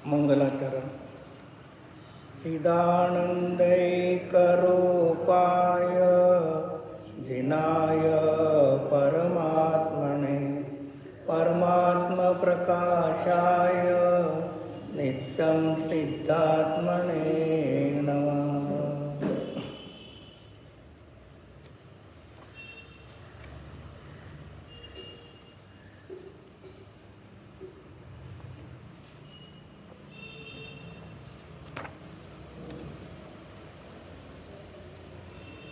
मंगलाचरण. चिदानंदैकरूपाय जिनाय परमात्मने परमात्मप्रकाशाय नित्यं सिद्धात्मने नमः.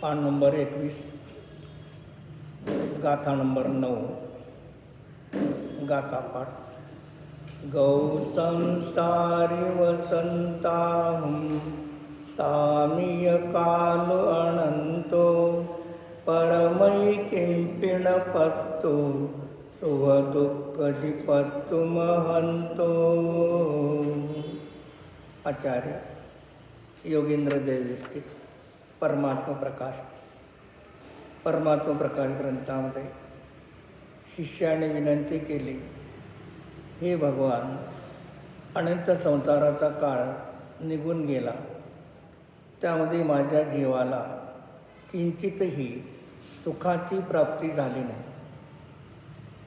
पान नंबर 21, गाथा नंबर 9, गाथा पाठ. गौ संसारी वसंताहं सामीय काल अनंतो परमयी किंपिण पत्तु सुख दुःख जिपत्तु महंतो. आचार्य योगेंद्र देवदीक्षित परमात्म प्रकाश. परमात्म प्रकाश ग्रंथामध्ये शिष्याने विनंती केली, हे भगवान, अनंत संसाराचा काळ निघून गेला, त्यामध्ये माझ्या जीवाला किंचितही सुखाची प्राप्ती झाली नाही.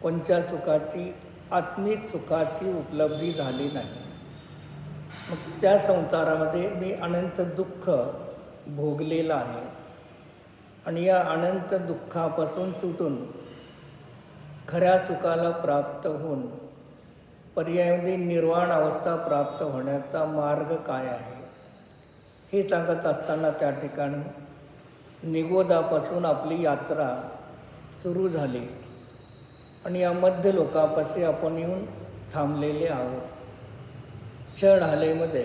कोणत्या सुखाची? आत्मिक सुखाची उपलब्धी झाली नाही. मग त्या संसारामध्ये मी अनंत दुःख भोगलेला आहे आणि या अनंत दुःखापासून सुटून खऱ्या सुखाला प्राप्त होऊन पर्यायामध्ये निर्वाण अवस्था प्राप्त होण्याचा मार्ग काय आहे हे सांगत असताना त्या ठिकाणी निगोदापासून आपली यात्रा सुरू झाली आणि या मध्य लोकापाशी आपण येऊन थांबलेले आहोत. छ ढालेमध्ये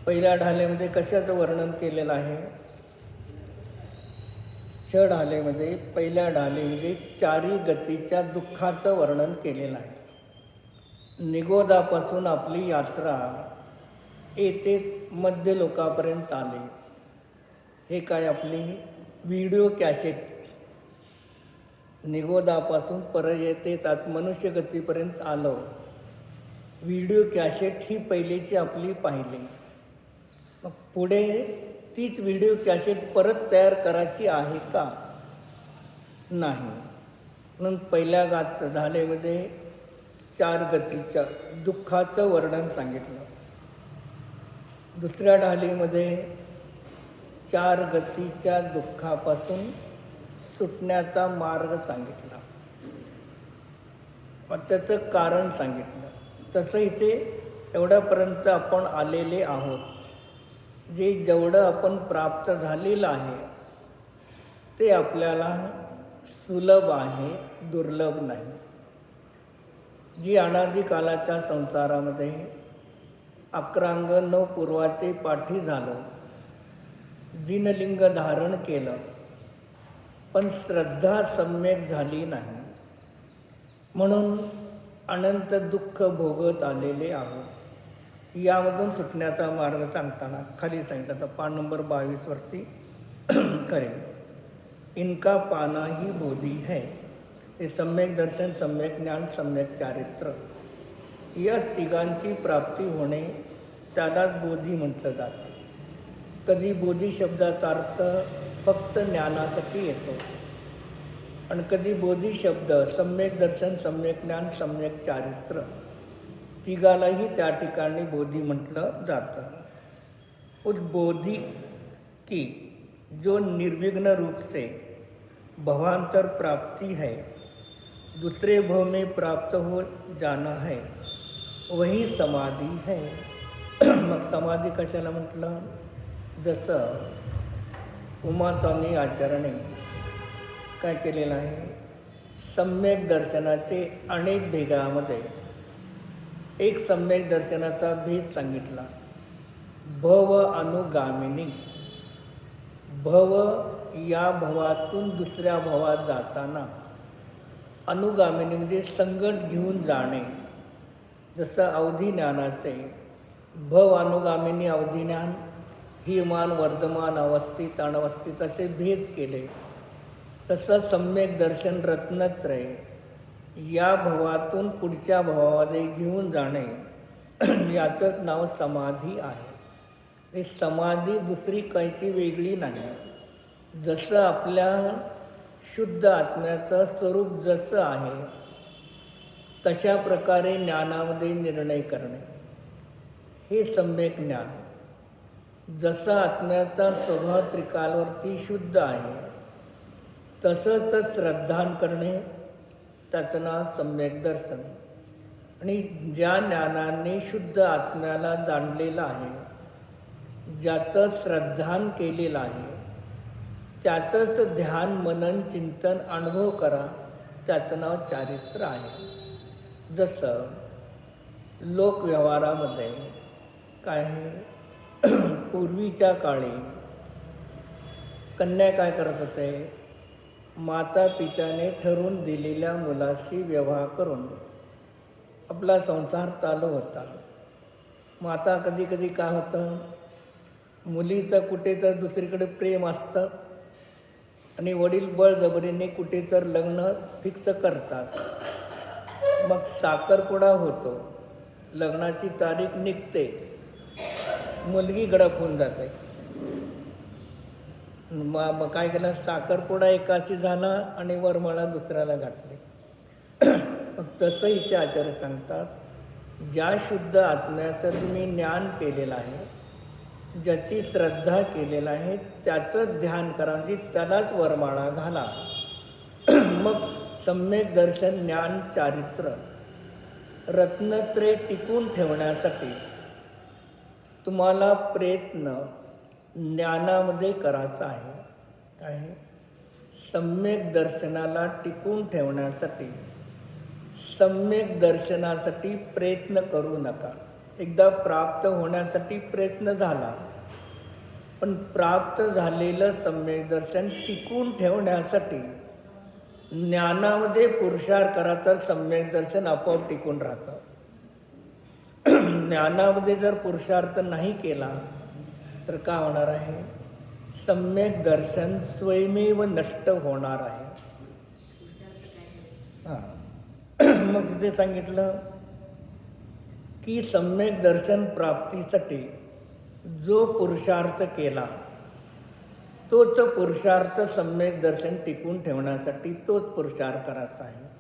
पहिल्या ढालेमध्ये कशाचं वर्णन केलेलं आहे? छ ढालेमध्ये पहिल्या ढालेमध्ये चारी गतीच्या दुःखाचं वर्णन केलेलं आहे. निगोदापासून आपली यात्रा येथे मध्य लोकापर्यंत आली. हे काय? आपली व्हिडिओ कॅसेट. निगोदापासून परत येते मनुष्य गतीपर्यंत आलो. व्हिडिओ कॅसेट ही पहिलीची आपली पाहिली. मग पुढे तीच व्हिडिओ कॅसेट परत तयार करायची आहे का? नाही. म्हणून पहिल्या ढालेमध्ये चार गतीच्या दुःखाचं वर्णन सांगितलं. दुसऱ्या ढालीमध्ये चार गतीच्या दुःखापासून सुटण्याचा मार्ग सांगितला, मग त्याचं कारण सांगितलं. तसं इथे एवढ्यापर्यंत आपण आलेले आहोत. जेवढं आपण प्राप्त झालेलं आहे ते आपल्याला सुलभ आहे, दुर्लभ नाही. जी अनादिकालाच्या संसारामध्ये 11 अंग 9 पूर्वाचे पाठी झालं, जिनलिंग धारण केलं, पण श्रद्धा सम्यक झाली नाही, म्हणून अनंत दुःख भोगत आलेले आहोत. यामधून सुटण्याचा मार्ग सांगताना खाली सांगितलं. तर पान नंबर 22 वरती करेल. इनका पाना ही बोधी है, हे सम्यक दर्शन, सम्यक ज्ञान, सम्यक चारित्र, या तिघांची प्राप्ती होणे त्यालाच बोधी म्हटलं जातं. कधी बोधी शब्दाचा अर्थ फक्त ज्ञानासाठी येतो आणि कधी बोधी शब्द सम्यक दर्शन, सम्यक ज्ञान, सम्यक चारित्र तिघालाही त्या ठिकाणी बोधी म्हटलं जातं. उस बोधी की जो निर्विघ्न रूप से भवांतर प्राप्ति है, दूसरे भव में प्राप्त हो जाना है, वही समाधी है. मग समाधी कशाला म्हटलं? जसं उमास्वामी आचार्याने काय केलेलं आहे, सम्यक दर्शनाचे अनेक भेदामध्ये एक सम्यक दर्शनाचा भेद सांगितला. भव अनुगामिनी. भव या भवातून दुसऱ्या भवात जाताना, अनुगामिनी म्हणजे संगत घेऊन जाणे. जसं अवधी ज्ञानाचे भव अनुगामिनी अवधी ज्ञान, हीमान वर्धमान अवस्थित अनवस्थित असे भेद केले. तसं सम्यक दर्शन रत्नत्रय या भवातून पुढच्या भवामध्ये घेऊन जाणे याचंच नाव समाधी आहे. ही समाधी दुसरी काहीची वेगळी नाही. जसं आपल्या शुद्ध आत्म्याचं स्वरूप जसं आहे तशा प्रकारे ज्ञानामध्ये निर्णय करणे हे सम्यक ज्ञान. जसा आत्म्याचा स्वभाव त्रिकालवरती शुद्ध आहे तसंच श्रद्धान करणे त्याचं नाव सम्यक दर्शन. आणि ज्या ज्ञानाने शुद्ध आत्म्याला जाणलेलं आहे, ज्याचं श्रद्धान केलेलं आहे, त्याचंच ध्यान मनन चिंतन अनुभव करा, त्याचं नाव चारित्र्य आहे. जसं लोकव्यवहारामध्ये काय आहे, पूर्वीच्या काळी कन्या काय करत होते, माता पित्याने ठरवून दिलेल्या मुलाशी विवाह करून आपला संसार चालू होता. मग आता कधी कधी काय होतं, मुलीचं कुठे तर दुसरीकडे प्रेम असतं आणि वडील बळजबरीने कुठे तर लग्न फिक्स करतात. मग साखरपुडा होतो, लग्नाची तारीख निघते, मुलगी गडप होऊन जाते. मग काय केलं, साखरपुडा एकाची झाला आणि वरमाळा दुसऱ्याला घातली. मग तसं इथे आचार्य सांगतात, ज्या शुद्ध आत्म्याचं तुम्ही ज्ञान केलेलं आहे, ज्याची श्रद्धा केलेलं आहे, त्याचं ध्यान करा, म्हणजे त्यालाच वरमाळा घाला. मग सम्यक दर्शन ज्ञान चारित्र्य रत्नत्रय टिकून ठेवण्यासाठी तुम्हाला प्रयत्न ज्ञानामध्ये करायचा आहे. काय आहे, सम्यक दर्शनाला टिकून ठेवण्यासाठी सम्यक दर्शनासाठी प्रयत्न करू नका. एकदा प्राप्त होण्यासाठी प्रयत्न झाला, पण प्राप्त झालेलं सम्यक दर्शन टिकून ठेवण्यासाठी ज्ञानामध्ये पुरुषार्थ करा, तर सम्यक दर्शन आपोआप टिकून राहतं. ज्ञानामध्ये जर पुरुषार्थ नाही केला तर काय होणार आहे, सम्यक दर्शन स्वयमेव नष्ट होणार आहे. मग तिथे सांगितलं की सम्यक दर्शन प्राप्तीसाठी जो पुरुषार्थ केला तोच पुरुषार्थ सम्यक दर्शन टिकून ठेवण्यासाठी तोच पुरुषार्थ करायचा आहे.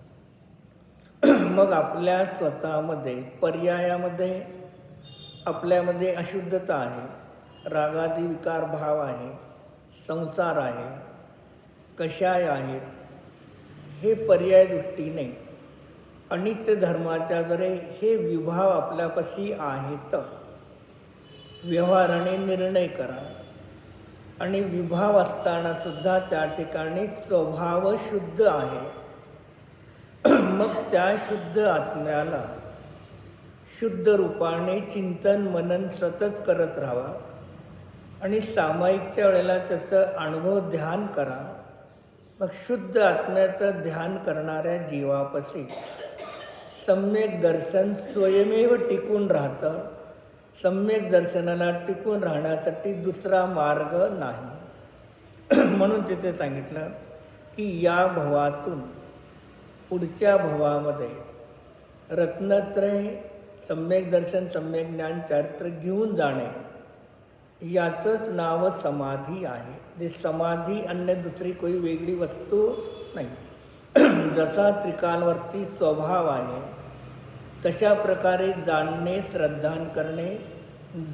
मग आपल्या स्वतःमध्ये पर्यायामध्ये आपल्यामध्ये अशुद्धता आहे, रागादी विकार भाव आहे, संसार आहे, कषाय आहेत, हे पर्याय दृष्टीने अनित्य धर्माच्या जरे हे विभाव आपल्यापाशी आहेत. व्यवहाराने निर्णय करा. आणि विभाव असताना सुद्धा त्या ठिकाणी स्वभाव शुद्ध आहे. मग त्या शुद्ध आत्म्याला शुद्ध रूपाने चिंतन मनन सतत करत राहावा आणि सामायिकच्या वेळेला त्याचं अनुभव ध्यान करा. मग शुद्ध आत्म्याचं ध्यान करणाऱ्या जीवापाशी सम्यक दर्शन स्वयमेव टिकून राहतं. सम्यक दर्शनाला टिकून राहण्यासाठी दुसरा मार्ग नाही. म्हणून तिथे सांगितलं की या भवातून पुढच्या भवामध्ये रत्नत्रय सम्यक दर्शन सम्यक ज्ञान चारित्र्य घेऊन जाणे याचंच नाव समाधी आहे. जे समाधी अन्य दुसरी कोई वेगळी वस्तू नाही. जसा त्रिकालवरती स्वभाव आहे तशा प्रकारे जाणणे श्रद्धान करणे.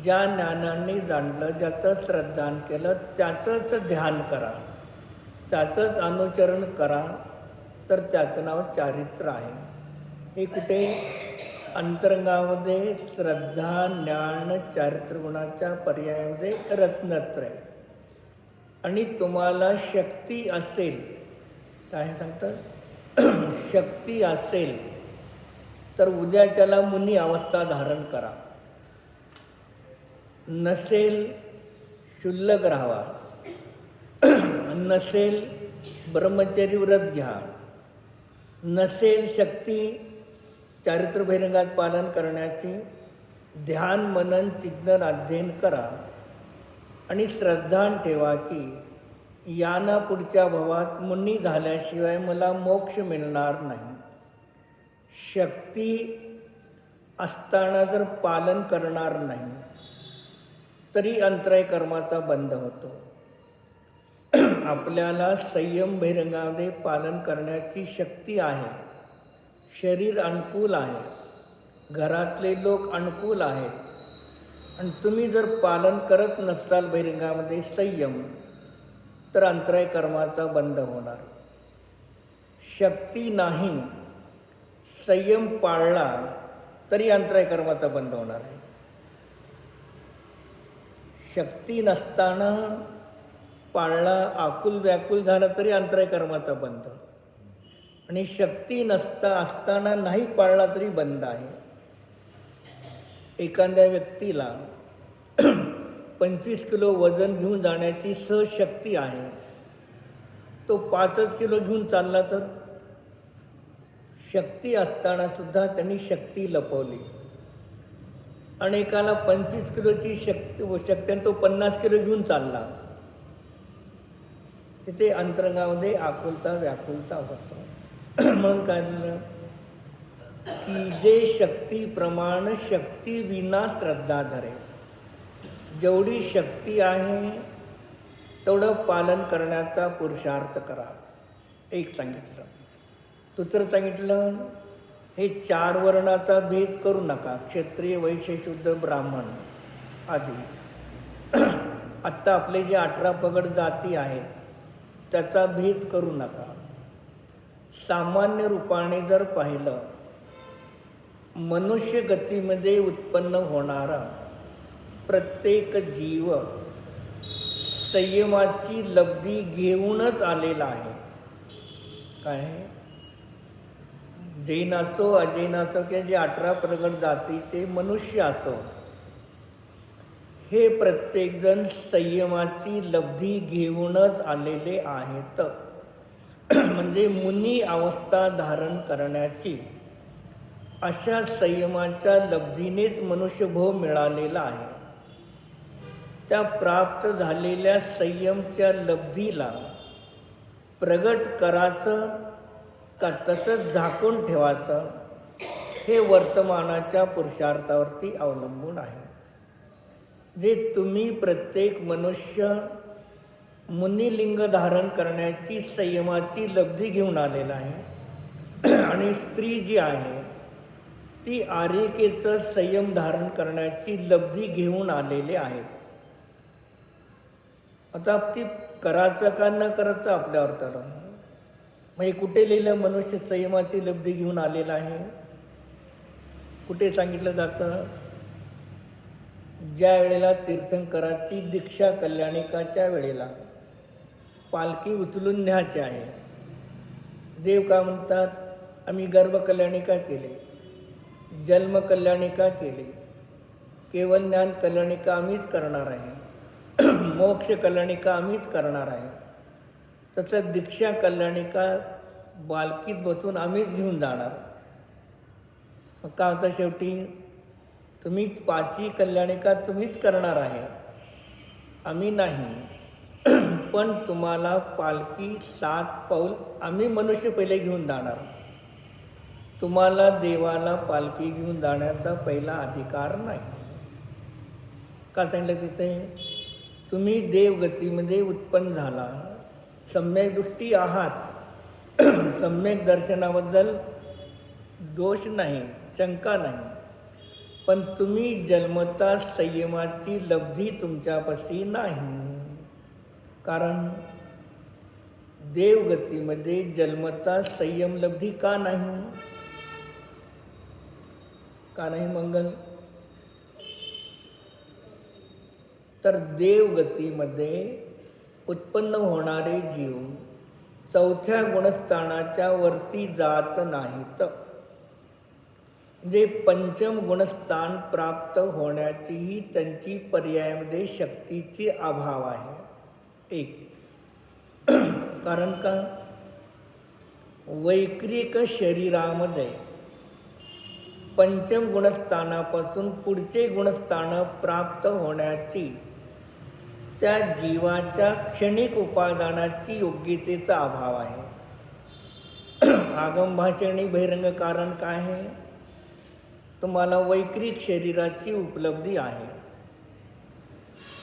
ज्या ज्ञानाने जाणलं, ज्याचं श्रद्धान केलं त्याचंच ध्यान करा, त्याचंच अनुचरण करा, तर त्याचं नाव चारित्र्य आहे. हे कुठे अंतरंगामध्ये श्रद्धा ज्ञान चारित्र्य गुणाच्या पर्यायामध्ये रत्नत्रय. आणि तुम्हाला शक्ती असेल, काय सांगतात, शक्ती असेल तर उद्याच्याला मुनी अवस्था धारण करा. नसेल शुल्लक राहावा, नसेल ब्रह्मचर्य व्रत घ्या, नसेल शक्ती चारित्र्य बहिरंगात पालन करण्याची ध्यान मनन चिंतन अध्ययन करा आणि श्रद्धान ठेवा की याना पुढच्या भवात मुनी झाल्याशिवाय मला मोक्ष मिळणार नाही. शक्ती असताना जर पालन करणार नाही तरी अंतराय कर्माचा बंध होतो. आपल्याला संयम बहिरंगामध्ये पालन करण्याची शक्ती आहे. शरीर अनुकूल आहे, घरातले लोक अनुकूल आहेत आणि तुम्ही जर पालन करत नसताल बहिरंगामध्ये संयम, तर अंतराय कर्माचा बंध होणार. शक्ती नाही, संयम पाळला तरी अंतराय कर्माचा बंध होणार आहे. शक्ती नसताना पाळला, आकुल व्याकुल झाला तरी अंतराय कर्माचा बंध, आणि शक्ती असताना नाही पाळला तरी बंद आहे. एखाद्या व्यक्तीला 25 किलो वजन घेऊन जाण्याची सहशक्ती आहे, तो 5 किलो घेऊन चालला तर शक्ती असताना सुद्धा त्यांनी शक्ती लपवली. अनेकाला 25 किलोची शक्ती तो 50 किलो घेऊन चालला, तिथे अंतरंगामध्ये आकुलता व्याकुलता होतो. म्हणून काय झालं की जे शक्ती प्रमाण शक्ती विना श्रद्धा धरे. जेवढी शक्ती आहे तेवढं पालन करण्याचा पुरुषार्थ करा. एक सांगितलं. दुसरं सांगितलं, हे 4 वर्णाचा भेद करू नका, क्षत्रिय वैश्य शूद्र ब्राह्मण आदी. आत्ता आपले जे 18 पगड जाती आहेत त्याचा भेद करू नका. सामान्य रूपाने जर पाहिलं, मनुष्य गतीमध्ये उत्पन्न होणारा प्रत्येक जीव संयमाची लब्धी घेऊनच आलेला आहे. काय जैन असो अजैन असो किंवा जे 18 प्रगट जातीचे मनुष्य असो, हे प्रत्येकजण संयमाची लब्धी घेऊनच आलेले आहेत. म्हणजे मुनी अवस्था धारण करण्याची अशा संयमाच्या लब्धीनेच मनुष्यभोव मिळालेला आहे. त्या प्राप्त झालेल्या संयमच्या लब्धीला प्रगट करायचं का तसंच झाकून ठेवायचं, हे वर्तमानाच्या पुरुषार्थावरती अवलंबून आहे. जे तुम्ही प्रत्येक मनुष्य मुनिलिंग धारण करण्याची संयमाची लब्धी घेऊन आलेला आहे, आणि स्त्री जी आहे ती आर्यिकेचं संयम धारण करण्याची लब्धी घेऊन आलेले आहेत. आता ती करायचं का न करायचं आपल्यावर तर. म्हणजे कुठे लिहिलं मनुष्य संयमाची लब्धी घेऊन आलेला आहे? कुठे सांगितलं जातं? ज्या वेळेला तीर्थंकराची दीक्षा कल्याणिकाच्या वेळेला पालखी उचलून न्यायची आहे, देव का म्हणतात, आम्ही गर्भकल्याणिका केली, जन्मकल्याणिका केली, केवळ ज्ञान कल्याणिका आम्हीच करणार आहे, मोक्ष कल्याणिका आम्हीच करणार आहे. तसं दीक्षा कल्याणिका बालकीत बसून आम्हीच घेऊन जाणार. मग का होतं शेवटी, तुम्हीच 5ही कल्याणिका तुम्हीच करणार आहे, आम्ही नाही. पण तुम्हाला पालखी 7 पाऊल आम्ही मनुष्य पहिले घेऊन जाणार. तुम्हाला देवाला पालखी घेऊन जाण्याचा पहिला अधिकार नाही. का सांगितलं तिथे? तुम्ही देवगतीमध्ये उत्पन्न झाला, सम्यक दृष्टी आहात, सम्यक दर्शनाबद्दल दोष नाही, शंका नाही. पण तुम्ही जन्मता संयमाची लब्धी तुमच्यापाशी नाही. कारण देवगतीमध्ये जन्मता संयम लब्धी का नाही? का नाही मंगल? तर देवगतीमध्ये उत्पन्न होणारे जीव 4थ्या गुणस्थानाच्या वरती जात नाहीत. जे 5म गुणस्थान प्राप्त होण्याचीही त्यांची पर्यायामध्ये शक्तीची अभाव आहे. एक कारण का, वैक्रिक शरीरामध्ये 5म गुणस्थानापासून पुढचे गुणस्थान प्राप्त होण्याची त्या जीवाच्या क्षणिक उपादानाची योग्यतेचा अभाव आहे. आगम भाषणी बहिरंग कारण काय आहे? तुम्हाला वैक्रिक शरीराची उपलब्धी आहे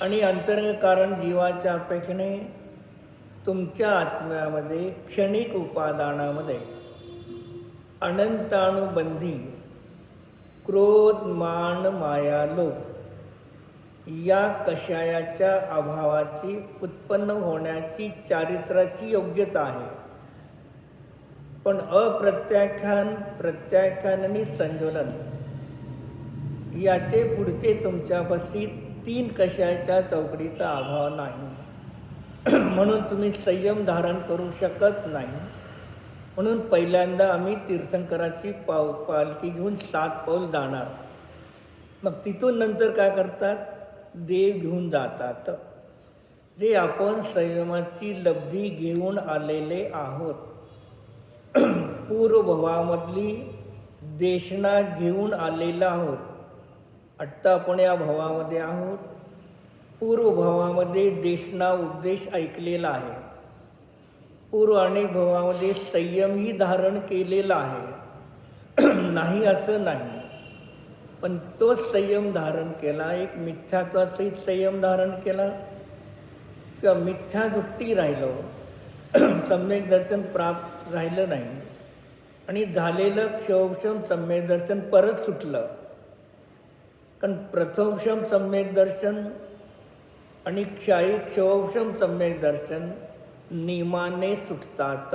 आणि अंतर्गत कारण जीवाच्या अपेक्षेने तुमच्या आत्म्यामध्ये क्षणिक उपादानामध्ये अनंतानुबंधी क्रोध मान माया लोभ या कषायाच्या अभावाची उत्पन्न होण्याची चारित्र्याची योग्यता आहे. पण प्रत्याख्यान आणि संज्वलन याचे पुढचे तुमच्यापाशी 3 कषायाच्या चौकडीचा अभाव नाही. म्हणून तुम्ही संयम धारण करू शकत नाही. म्हणून पहिल्यांदा आम्ही तीर्थंकराची पालखी घेऊन 7 पाऊल जाणार. मग तिथून नंतर काय करतात, देव घेऊन जातात. जे आपण संयमाची लब्धी घेऊन आलेले आहोत. पूर्वभवामधली देशना घेऊन आलेला आहोत. आत्ता आपण या भवामध्ये आहोत. पूर्वभवामध्ये देशना उपदेश ऐकलेला आहे. पूर्व अनेक भवामध्ये संयमही धारण केलेला आहे. नाही असं नाही, पण तोच संयम धारण केला. एक मिथ्यात्वाचाही संयम धारण केला किंवा मिथ्या दृष्टी राहिलो, सम्यक दर्शन प्राप्त राहिलं नाही आणि झालेलं क्षोभक्षम सम्यक दर्शन परत सुटलं. कारण प्रथमक्षम सम्यक दर्शन आणि क्षायिक क्षोभक्षम सम्यक दर्शन नियमाने सुटतात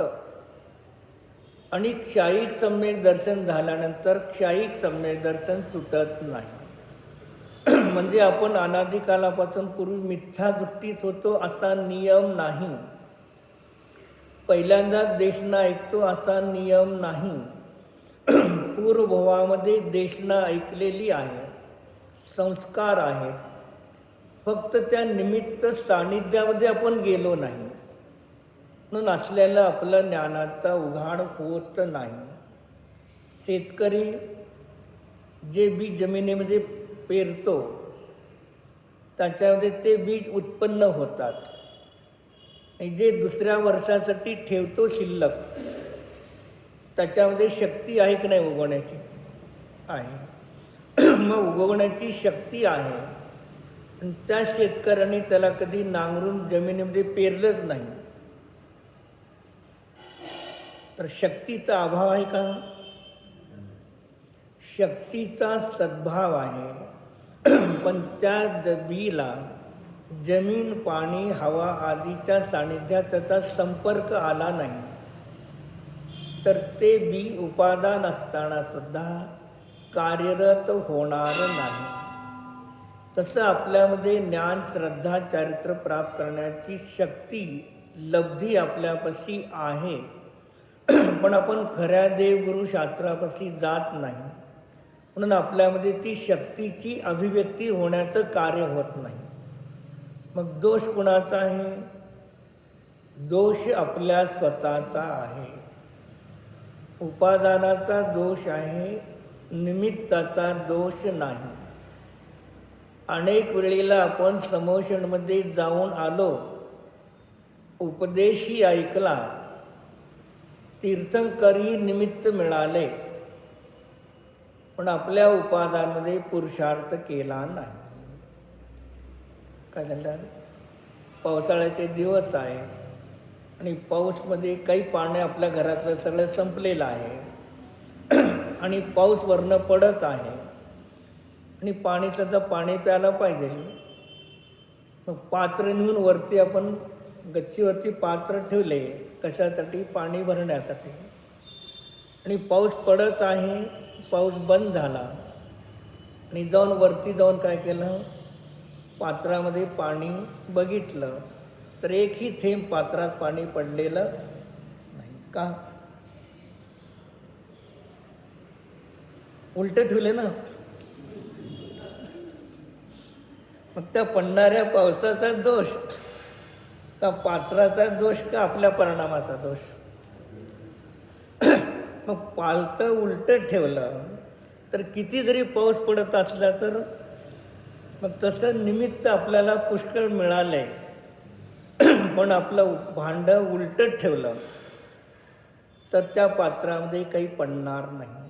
आणि क्षायिक सम्यक दर्शन झाल्यानंतर क्षायिक सम्यक दर्शन सुटत नाही. म्हणजे आपण अनादिकालापासून पूर्वी मिथ्या दृष्टीत होतो असा नियम नाही. पहिल्यांदा देशना ऐकतो असा नियम नाही. पूर्वभवामध्ये देशना ऐकलेली आहे, संस्कार आहेत. फक्त त्या निमित्त सान्निध्यामध्ये आपण गेलो नाही. म्हणून असलेला आपला ज्ञानाचा उघाड होत नाही. शेतकरी जे बीज जमिनीमध्ये पेरतो त्याच्यामध्ये ते बीज उत्पन्न होतात. आणि जे दुसऱ्या वर्षासाठी ठेवतो शिल्लक त्याच्यामध्ये शक्ती आहे की नाही उगवण्याची? आहे. मग उगवण्याची शक्ती आहे आणि त्या शेतकऱ्याने त्याला कधी नांगरून जमिनीमध्ये पेरलंच नाही, तर शक्तीचा अभाव आहे का? शक्तीचा सद्भाव आहे. पण त्या बीला जमीन पाणी हवा आदीच्या सानिध्यात त्याचा संपर्क आला नाही, तर ते बी उपादान असताना सुद्धा कार्यरत होणार नाही. तसं आपल्यामध्ये ज्ञान श्रद्धा चारित्र्य प्राप्त करण्याची शक्ती लब्धी आपल्यापाशी आहे. पण आपण खऱ्या देवगुरु शास्त्रापाशी जात नाही. म्हणून आपल्यामध्ये ती शक्तीची अभिव्यक्ती होण्याचं कार्य होत नाही. मग दोष कुणाचा आहे? दोष आपल्या स्वतःचा आहे. उपादानाचा दोष आहे, निमित्ताचा दोष नाही. अनेक वेळेला आपण समोशनमध्ये जाऊन आलो, उपदेशही ऐकला, तीर्थंकरी निमित्त मिळाले, पण आपल्या उपादानामध्ये पुरुषार्थ केला नाही. काय झालं? पावसाळ्याचे दिवस आहेत आणि पाऊसमध्ये काही पाणी आपल्या घरातलं सगळं संपलेलं आहे आणि पाऊस वरनं पडत आहे आणि पाणीचं तर पाणी प्यायला पाहिजे. मग पात्र नेऊन वरती आपण गच्चीवरती पात्र ठेवले कशासाठी? पाणी भरण्यासाठी. आणि पाऊस पडत आहे, पाऊस बंद झाला आणि जाऊन वरती जाऊन काय केलं, पात्रामध्ये पाणी बघितलं तर एकही थेंब पात्रात पाणी पडलेलं नाही. का? उलटे ठेवले ना. मग त्या पडणाऱ्या पावसाचा दोष का पात्राचा दोष का आपल्या परिणामाचा दोष? मग पालतं उलटं ठेवलं तर किती जरी पाऊस पडत असला तर मग तसं निमित्त आपल्याला पुष्कळ मिळालंय, पण आपलं भांडं उलटं ठेवलं तर त्या पात्रामध्ये काही पडणार नाही.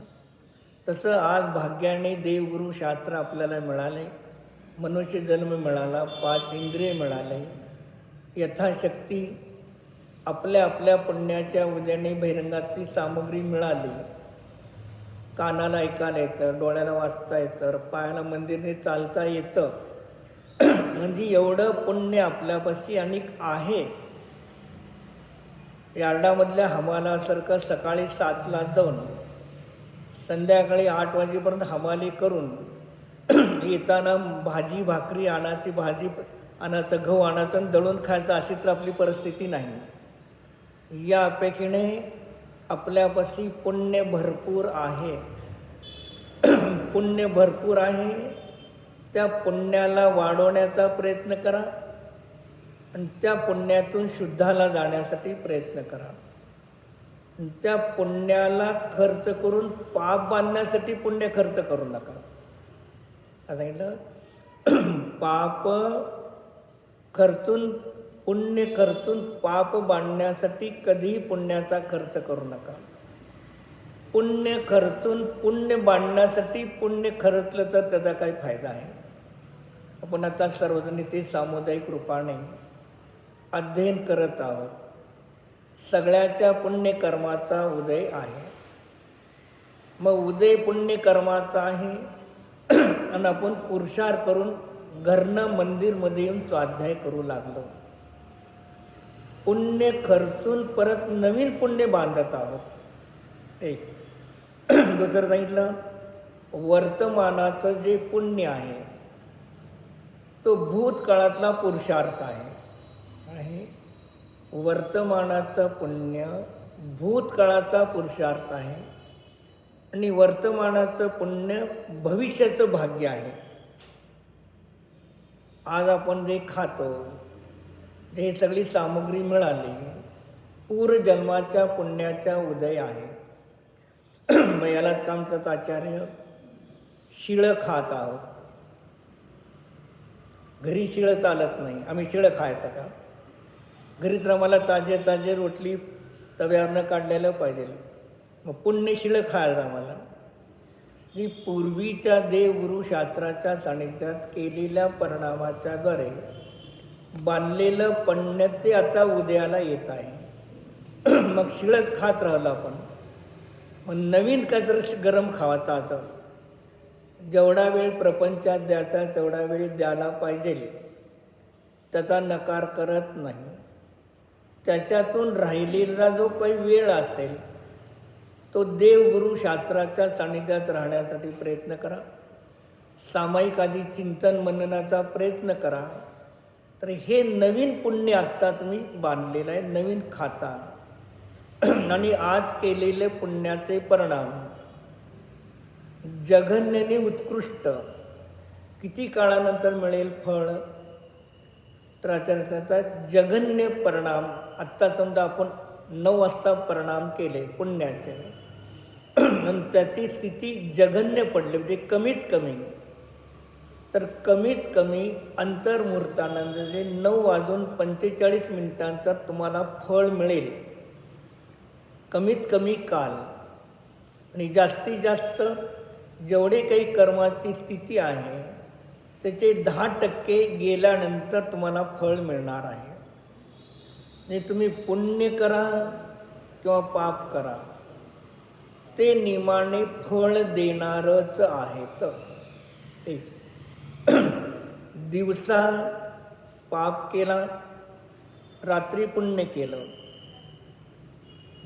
तसं आज भाग्याने देवगुरु शास्त्र आपल्याला मिळाले, मनुष्य जन्म मिळाला, 5 इंद्रिय मिळाले, यथाशक्ती आपल्या आपल्या पुण्याच्या उद्याने बहिरंगाची सामग्री मिळाली. कानाला ऐकायला येतं, डोळ्याला वाचता येतं, पायाला मंदिरने चालता येतं. म्हणजे एवढं पुण्य आपल्यापाशी अनेक आहे. यार्डामधल्या हमालासारखं सकाळी 7ला जाऊन संध्याकाळी 8 वाजेपर्यंत हमाली करून येताना भाजी भाकरी आणायची, भाजी आणायचं, गहू आणायचं आणि दळून खायचं, अशी तर आपली परिस्थिती नाही. या अपेक्षेने आपल्यापाशी पुण्य भरपूर आहे. पुण्य भरपूर आहे. त्या पुण्याला वाढवण्याचा प्रयत्न करा आणि त्या पुण्यातून शुद्धाला जाण्यासाठी प्रयत्न करा. त्या पुण्याला खर्च करून पाप बांधण्यासाठी पुण्य खर्च करू नका. सांगितलं, पाप खर्चून पुण्य खर्चून पाप बांधण्यासाठी कधीही पुण्याचा खर्च करू नका. पुण्य खर्चून पुण्य बांधण्यासाठी पुण्य खर्चलं तर त्याचा काही फायदा आहे. आपण आता सर्वजण ते सामुदायिक रूपाने अध्ययन करत आहोत. सगळ्याच्या पुण्यकर्माचा उदय आहे. मग उदय पुण्यकर्माचा आहे आणि आपण पुरुषार्थ करून घरनं मंदिरमध्ये येऊन स्वाध्याय करू लागलो. पुण्य खर्चून परत नवीन पुण्य बांधत आहोत. एक दुसरं सांगितलं, वर्तमानाचं जे पुण्य आहे तो भूतकाळातला पुरुषार्थ आहे. वर्तमानाचं पुण्य भूतकाळाचा पुरुषार्थ आहे आणि वर्तमानाचं पुण्य भविष्याचं भाग्य आहे. आज आपण जे खातो, जे सगळी सामग्री मिळाली, पूर्वजन्माच्या पुण्याचा उदय आहे. मग यालाच काय म्हणतात आचार्य, शिळं खात आहोत. घरी शिळं चालत नाही, आम्ही शिळं खायचं का? घरी तर आम्हाला ताजे ताजे रोटली तव्यावरनं काढलेलं पाहिजे. मग पुण्य शिळं खायचं आम्हाला. जी पूर्वीच्या देवगुरु शास्त्राच्या सानिध्यात केलेल्या परिणामाच्या द्वारे बांधलेलं पुण्य ते आता उदयाला येत आहे. मग शिळच खात राहिलं आपण. मग नवीन काहीतरी गरम खावाचा आता. जेवढा वेळ प्रपंचात द्यायचा तेवढा वेळ द्यायला पाहिजे, त्याचा नकार करत नाही. त्याच्यातून राहिलेला जो काही वेळ असेल तो देवगुरु शास्त्राच्या सानिध्यात राहण्यासाठी प्रयत्न करा. सामायिक आधी चिंतन मननाचा प्रयत्न करा. तर हे नवीन पुण्य आत्ता तुम्ही बांधलेलं आहे, नवीन खाता. आणि आज केलेले पुण्याचे परिणाम जघन्याने उत्कृष्ट. किती काळानंतर मिळेल फळ? तर आचार्याचा जघन्य परिणाम. आत्ता समजा आपण 9 वाजता परिणाम केले पुण्याचे आणि त्याची स्थिती जघन्य पडली, म्हणजे कमीत कमी, तर कमीत कमी अंतर्मुहूर्तानंतर जे 9:45 तुम्हाला फळ मिळेल. कमीत कमी काल. आणि जास्तीत जास्त जेवढे काही कर्माची स्थिती आहे त्याचे 10% गेल्यानंतर तुम्हाला फळ मिळणार आहे. म्हणजे तुम्ही पुण्य करा किंवा पाप करा, ते नियमाने फळ देणारच आहेत. एक दिवसा पाप केला, रात्री पुण्य केलं.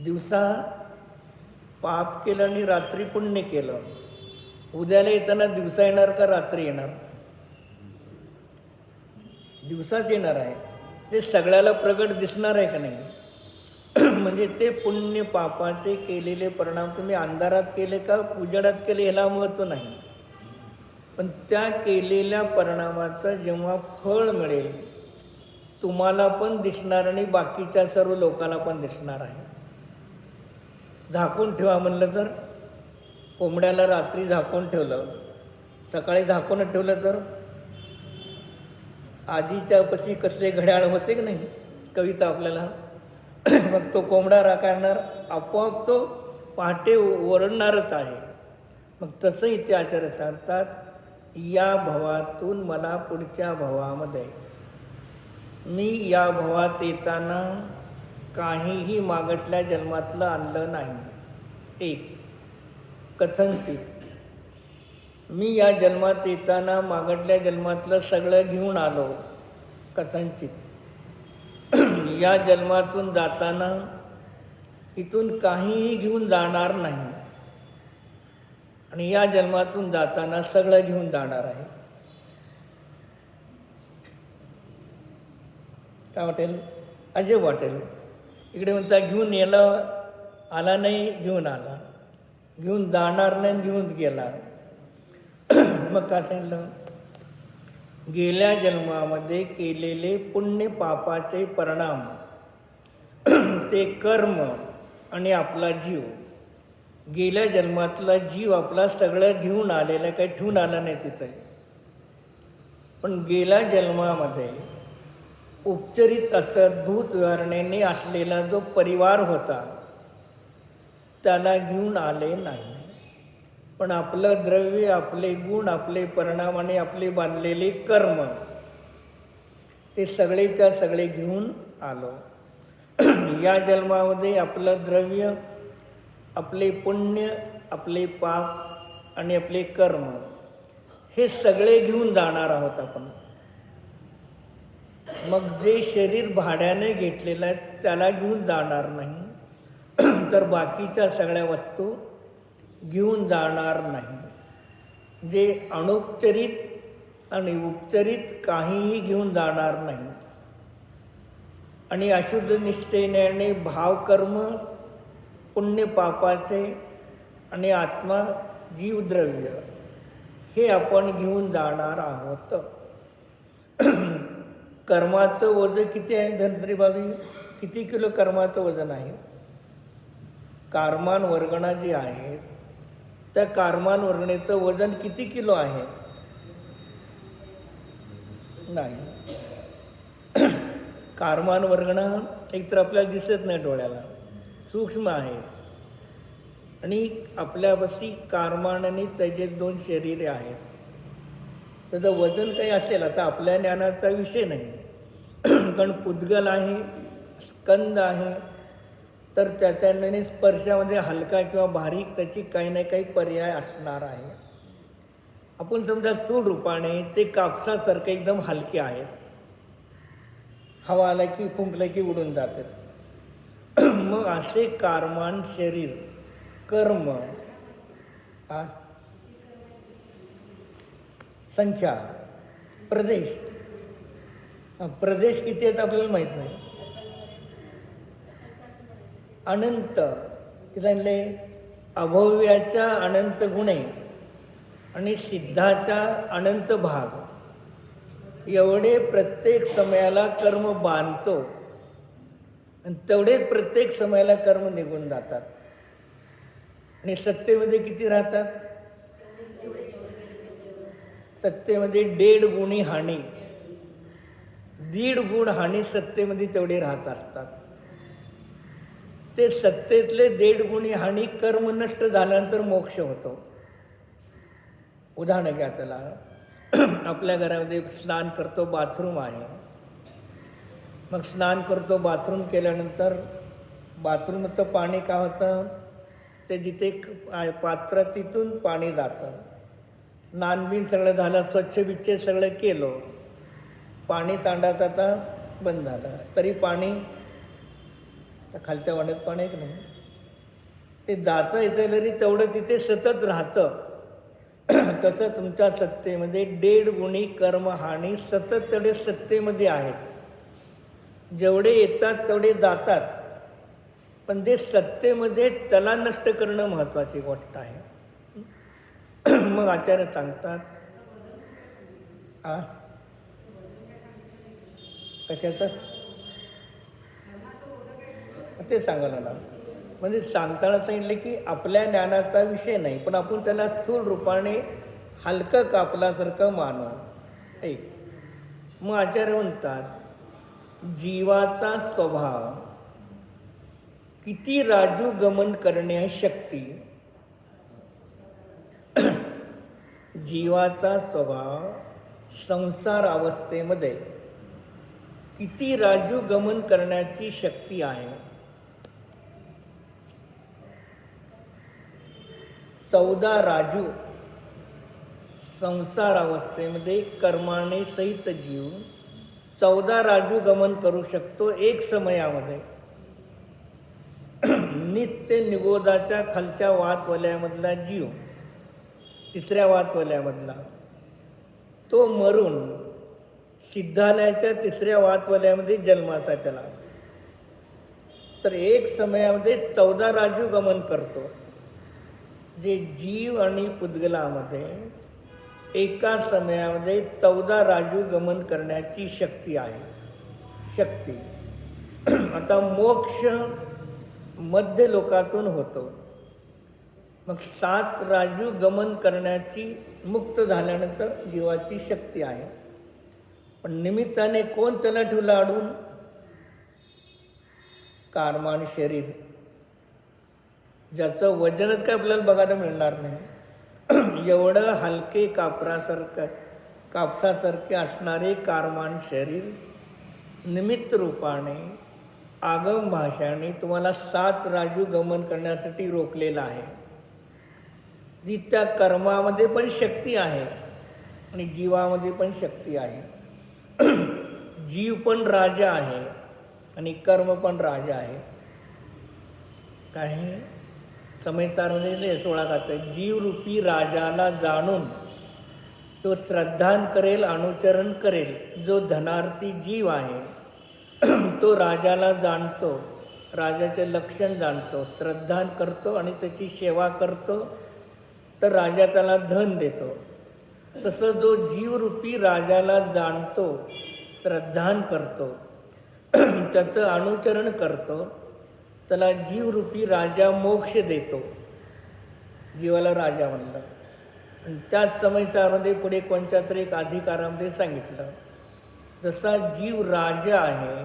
दिवसा पाप केलं आणि रात्री पुण्य केलं. उद्याला येताना दिवसा येणार का रात्री येणार? दिवसाच येणार आहे. ते सगळ्याला प्रगट दिसणार आहे का नाही? म्हणजे ते पुण्य पापाचे केलेले परिणाम तुम्ही अंधारात केले का उजेडात केले ह्याला महत्त्व नाही, पण त्या केलेल्या परिणामाचं जेव्हा फळ मिळेल तुम्हाला पण दिसणार आणि बाकीच्या सर्व लोकांना पण दिसणार आहे. झाकून ठेवा म्हणलं तर, कोंबड्याला रात्री झाकून ठेवलं, सकाळी झाकून ठेवलं तर आजीच्या पशी कसले घड्याळ होते की नाही, कविता आपल्याला. मग तो कोंबडा राखणार, आपोआप तो पहाटे ओरडणारच आहे. मग तसं इथे आचार्य सांगतात, या भवातून मला पुढच्या भवामध्ये, मी या भवात येताना काहीही मागटल्या जन्मातलं आणलं नाही. एक कथनचित मी या जन्मात येताना मागटल्या जन्मातलं सगळं घेऊन आलो. कथनचित या जन्मातून जाताना इथून काहीही घेऊन जाणार नाही आणि या जन्मातून जाताना सगळं घेऊन जाणार आहे. काय वाटेल? अजब वाटेल. इकडे म्हणता घेऊन यायला आला नाही, घेऊन आला, घेऊन जाणार नाही, घेऊन गेला. मग काय सांगितलं? गेल्या जन्मामध्ये केलेले पुण्य पापाचे परिणाम, ते कर्म आणि आपला जीव, गेल्या जन्मातला जीव आपला सगळं घेऊन आलेलं, काही ठेवून आला नाही तिथे. पण गेल्या जन्मामध्ये उपचरित अद्भुत विवरणेने असलेला जो परिवार होता त्याला घेऊन आले नाही. पण आपलं द्रव्य, आपले गुण, आपले परिणाम आणि आपले बांधलेले कर्म, ते सगळेच्या सगळे घेऊन आलो. या जन्मामध्ये आपलं द्रव्य, आपले पुण्य, आपले पाप आणि आपले कर्म, हे सगळे घेऊन जाणार आहोत आपण. मग जे शरीर भाड्याने घेतलेलं आहे त्याला घेऊन जाणार नाही, तर बाकीच्या सगळ्या वस्तू घेऊन जाणार नाही. जे अनुपचरित आणि उपचरित काहीही घेऊन जाणार नाही. आणि अशुद्ध निश्चयाने भावकर्म, पुण्य पापाचे आणि आत्मा जीवद्रव्य हे आपण घेऊन जाणार आहोत. कर्माचं वजन किती आहे धनश्री भाभी? किती किलो कर्माचं वजन आहे? कारमान वर्गणा जी आहेत त्या कारमान वर्गणेचं वजन किती किलो आहे? नाही. कारमान वर्गणा एकतर आपल्याला दिसत नाही डोळ्याला, सूक्ष्म आहे. आणि आपल्यापाशी कारमान आणि त्याचे 2 शरीरे आहेत. त्याचं वजन काही असेल, आता आपल्या ज्ञानाचा विषय नाही, कारण पुद्गल आहे, स्कंद आहे, तर त्याच्याने स्पर्शामध्ये हलका किंवा बारीक त्याची काही ना काही पर्याय असणार आहे. आपण समजा स्थूल रूपाने ते कापसासारखे एकदम हलके आहेत, हवा आला की फुंकलं की उडून जातात. मग असे कारमान शरीर, कर्म, संख्या, प्रदेश, प्रदेश किती आहेत आपल्याला माहीत नाही. अनंत सांगले, अभव्याच्या अनंत गुणे आणि सिद्धाच्या अनंत भाग, एवढे प्रत्येक समयाला कर्म बांधतो आणि तेवढेच प्रत्येक समयाला कर्म निघून जातात. आणि सत्तेमध्ये किती राहतात? सत्तेमध्ये 1.5 गुणी हानी, 1.5 गुण हानी सत्तेमध्ये तेवढे राहत असतात. ते सत्तेतले 1.5 गुणी हानी कर्म नष्ट झाल्यानंतर मोक्ष होतो. उदाहरण घ्या त्याला, आपल्या घरामध्ये स्नान करतो, बाथरूम आहे. मग स्नान करतो, बाथरूम केल्यानंतर बाथरूमचं पाणी काय होतं, ते जिथे पात्र तिथून पाणी जातं. स्नानबिन सगळं झालं, स्वच्छ बिच्छ सगळं केलं, पाणी तांडात आता बंद झालं, तरी पाणी त्या खालच्या वाड्यात पाणी एक नाही, ते जातं येतं तरी तेवढं तिथे सतत राहतं. तसं तुमच्या सत्तेमध्ये 1.5 गुणी कर्म हानी सतत तेवढे सत्तेमध्ये आहेत. जेवढे येतात तेवढे जातात, पण जे सत्तेमध्ये त्याला नष्ट करणं महत्त्वाची गोष्ट आहे. मग आचार्य सांगतात, कशाचं ते सांगायला ना, म्हणजे सांगताना सांगितलं की आपल्या ज्ञानाचा विषय नाही, पण आपण त्याला स्थूल रूपाने हलकं कापल्यासारखं मानू. एक मग आचार्य म्हणतात, जीवाचा स्वभाव किती राजू गमन करण्यास शक्ती, जीवाचा स्वभाव संसार अवस्थेमध्ये किती राजू गमन करण्याची शक्ती आहे. 14 राजू संसार अवस्थेमध्ये कर्माने सहित जीव 14 राजू गमन करू शकतो एक समयामध्ये. नित्य निगोदाच्या खालच्या वातवल्यामधला जीव, तिसऱ्या वातवल्यामधला, तो मरून सिद्धालयाच्या तिसऱ्या वातवल्यामध्ये जन्माचा त्याला, तर एक समयामध्ये 14 राजू गमन करतो. जे जीव आणि पुद्गलामध्ये एका समयामध्ये 14 राजू गमन करण्याची शक्ती आहे. शक्ती. आता मोक्ष मध्य लोकातून होतो. मग 7 राजू गमन करण्याची मुक्त झाल्यानंतर जीवाची शक्ती आहे. पण निमित्ताने कोण त्याला ठेवलं अडून? कारमान शरीर, ज्याचं वजनच काय आपल्याला बघायला मिळणार नाही. एवढं हलके कापसासारखे असणारे कारमान शरीर निमित्त रूपाने आगम भाषाने तुम्हाला 7 राजू गमन करण्यासाठी रोखलेलं आहे. जी त्या कर्मामध्ये पण शक्ती आहे आणि जीवामध्ये पण शक्ती आहे. जीव पण राजा आहे आणि कर्म पण राजा आहे. काय समयचारमध्ये 16 गाते, जीवरूपी राजाला जाणून तो श्रद्धान करेल, अनुचरण करेल. जो धनार्थी जीव आहे तो राजाला जाणतो, राजाचे लक्षण जाणतो, श्रद्धान करतो आणि त्याची सेवा करतो, तर राजा त्याला धन देतो. तसं जो जीवरूपी राजाला जाणतो, श्रद्धान करतो, त्याचं अनुचरण करतो, त्याला जीवरूपी राजा मोक्ष देतो. जीवाला राजा म्हणलं. आणि त्याच समयचामध्ये पुढे कोणत्या तरी एक अधिकारामध्ये सांगितलं, जसा जीव राजा आहे